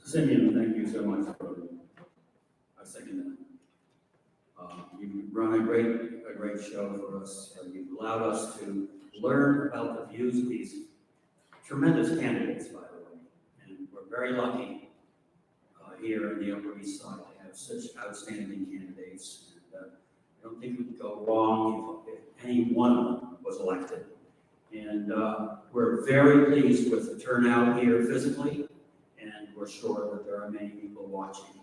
Simeon, thank you so much for a second. You've run a great show for us. You've allowed us to learn about the views of these tremendous candidates, by the way. And we're very lucky here in the Upper East Side to have such outstanding candidates. And I don't think we could go wrong if any one of them was elected. And we're very pleased with the turnout here physically. And we're sure that there are many people watching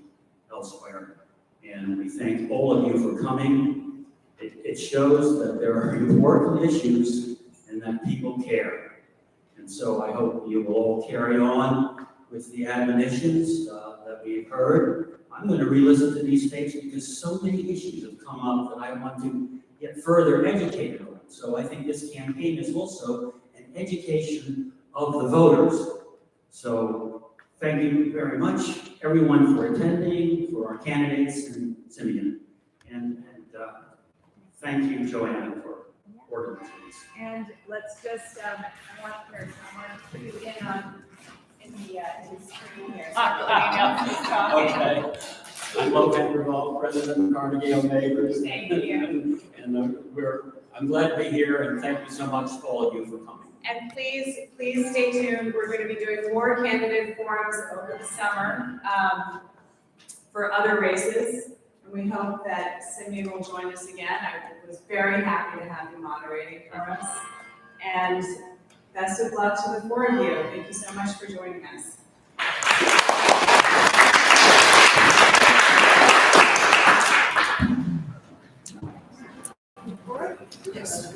elsewhere. And we thank all of you for coming. It shows that there are important issues and that people care. And so I hope you will all carry on with the admonitions that we've heard. I'm going to re-listen to these tapes because so many issues have come up that I want to get further educated on. So I think this campaign is also an education of the voters. So thank you very much, everyone, for attending, for our candidates, and Simeon. And thank you, Joanna, for organizing this. And let's just, I want to put you in the screen here. Okay. I'm Lo Vanderwall, President of Carnegie O'Magers. Thank you. And I'm glad to be here, and thank you so much, all of you, for coming. And please stay tuned. We're going to be doing more candidate forums over the summer for other races. And we hope that Simeon will join us again. I was very happy to have you moderating for us. And best of luck to the four of you. Thank you so much for joining us. Yes.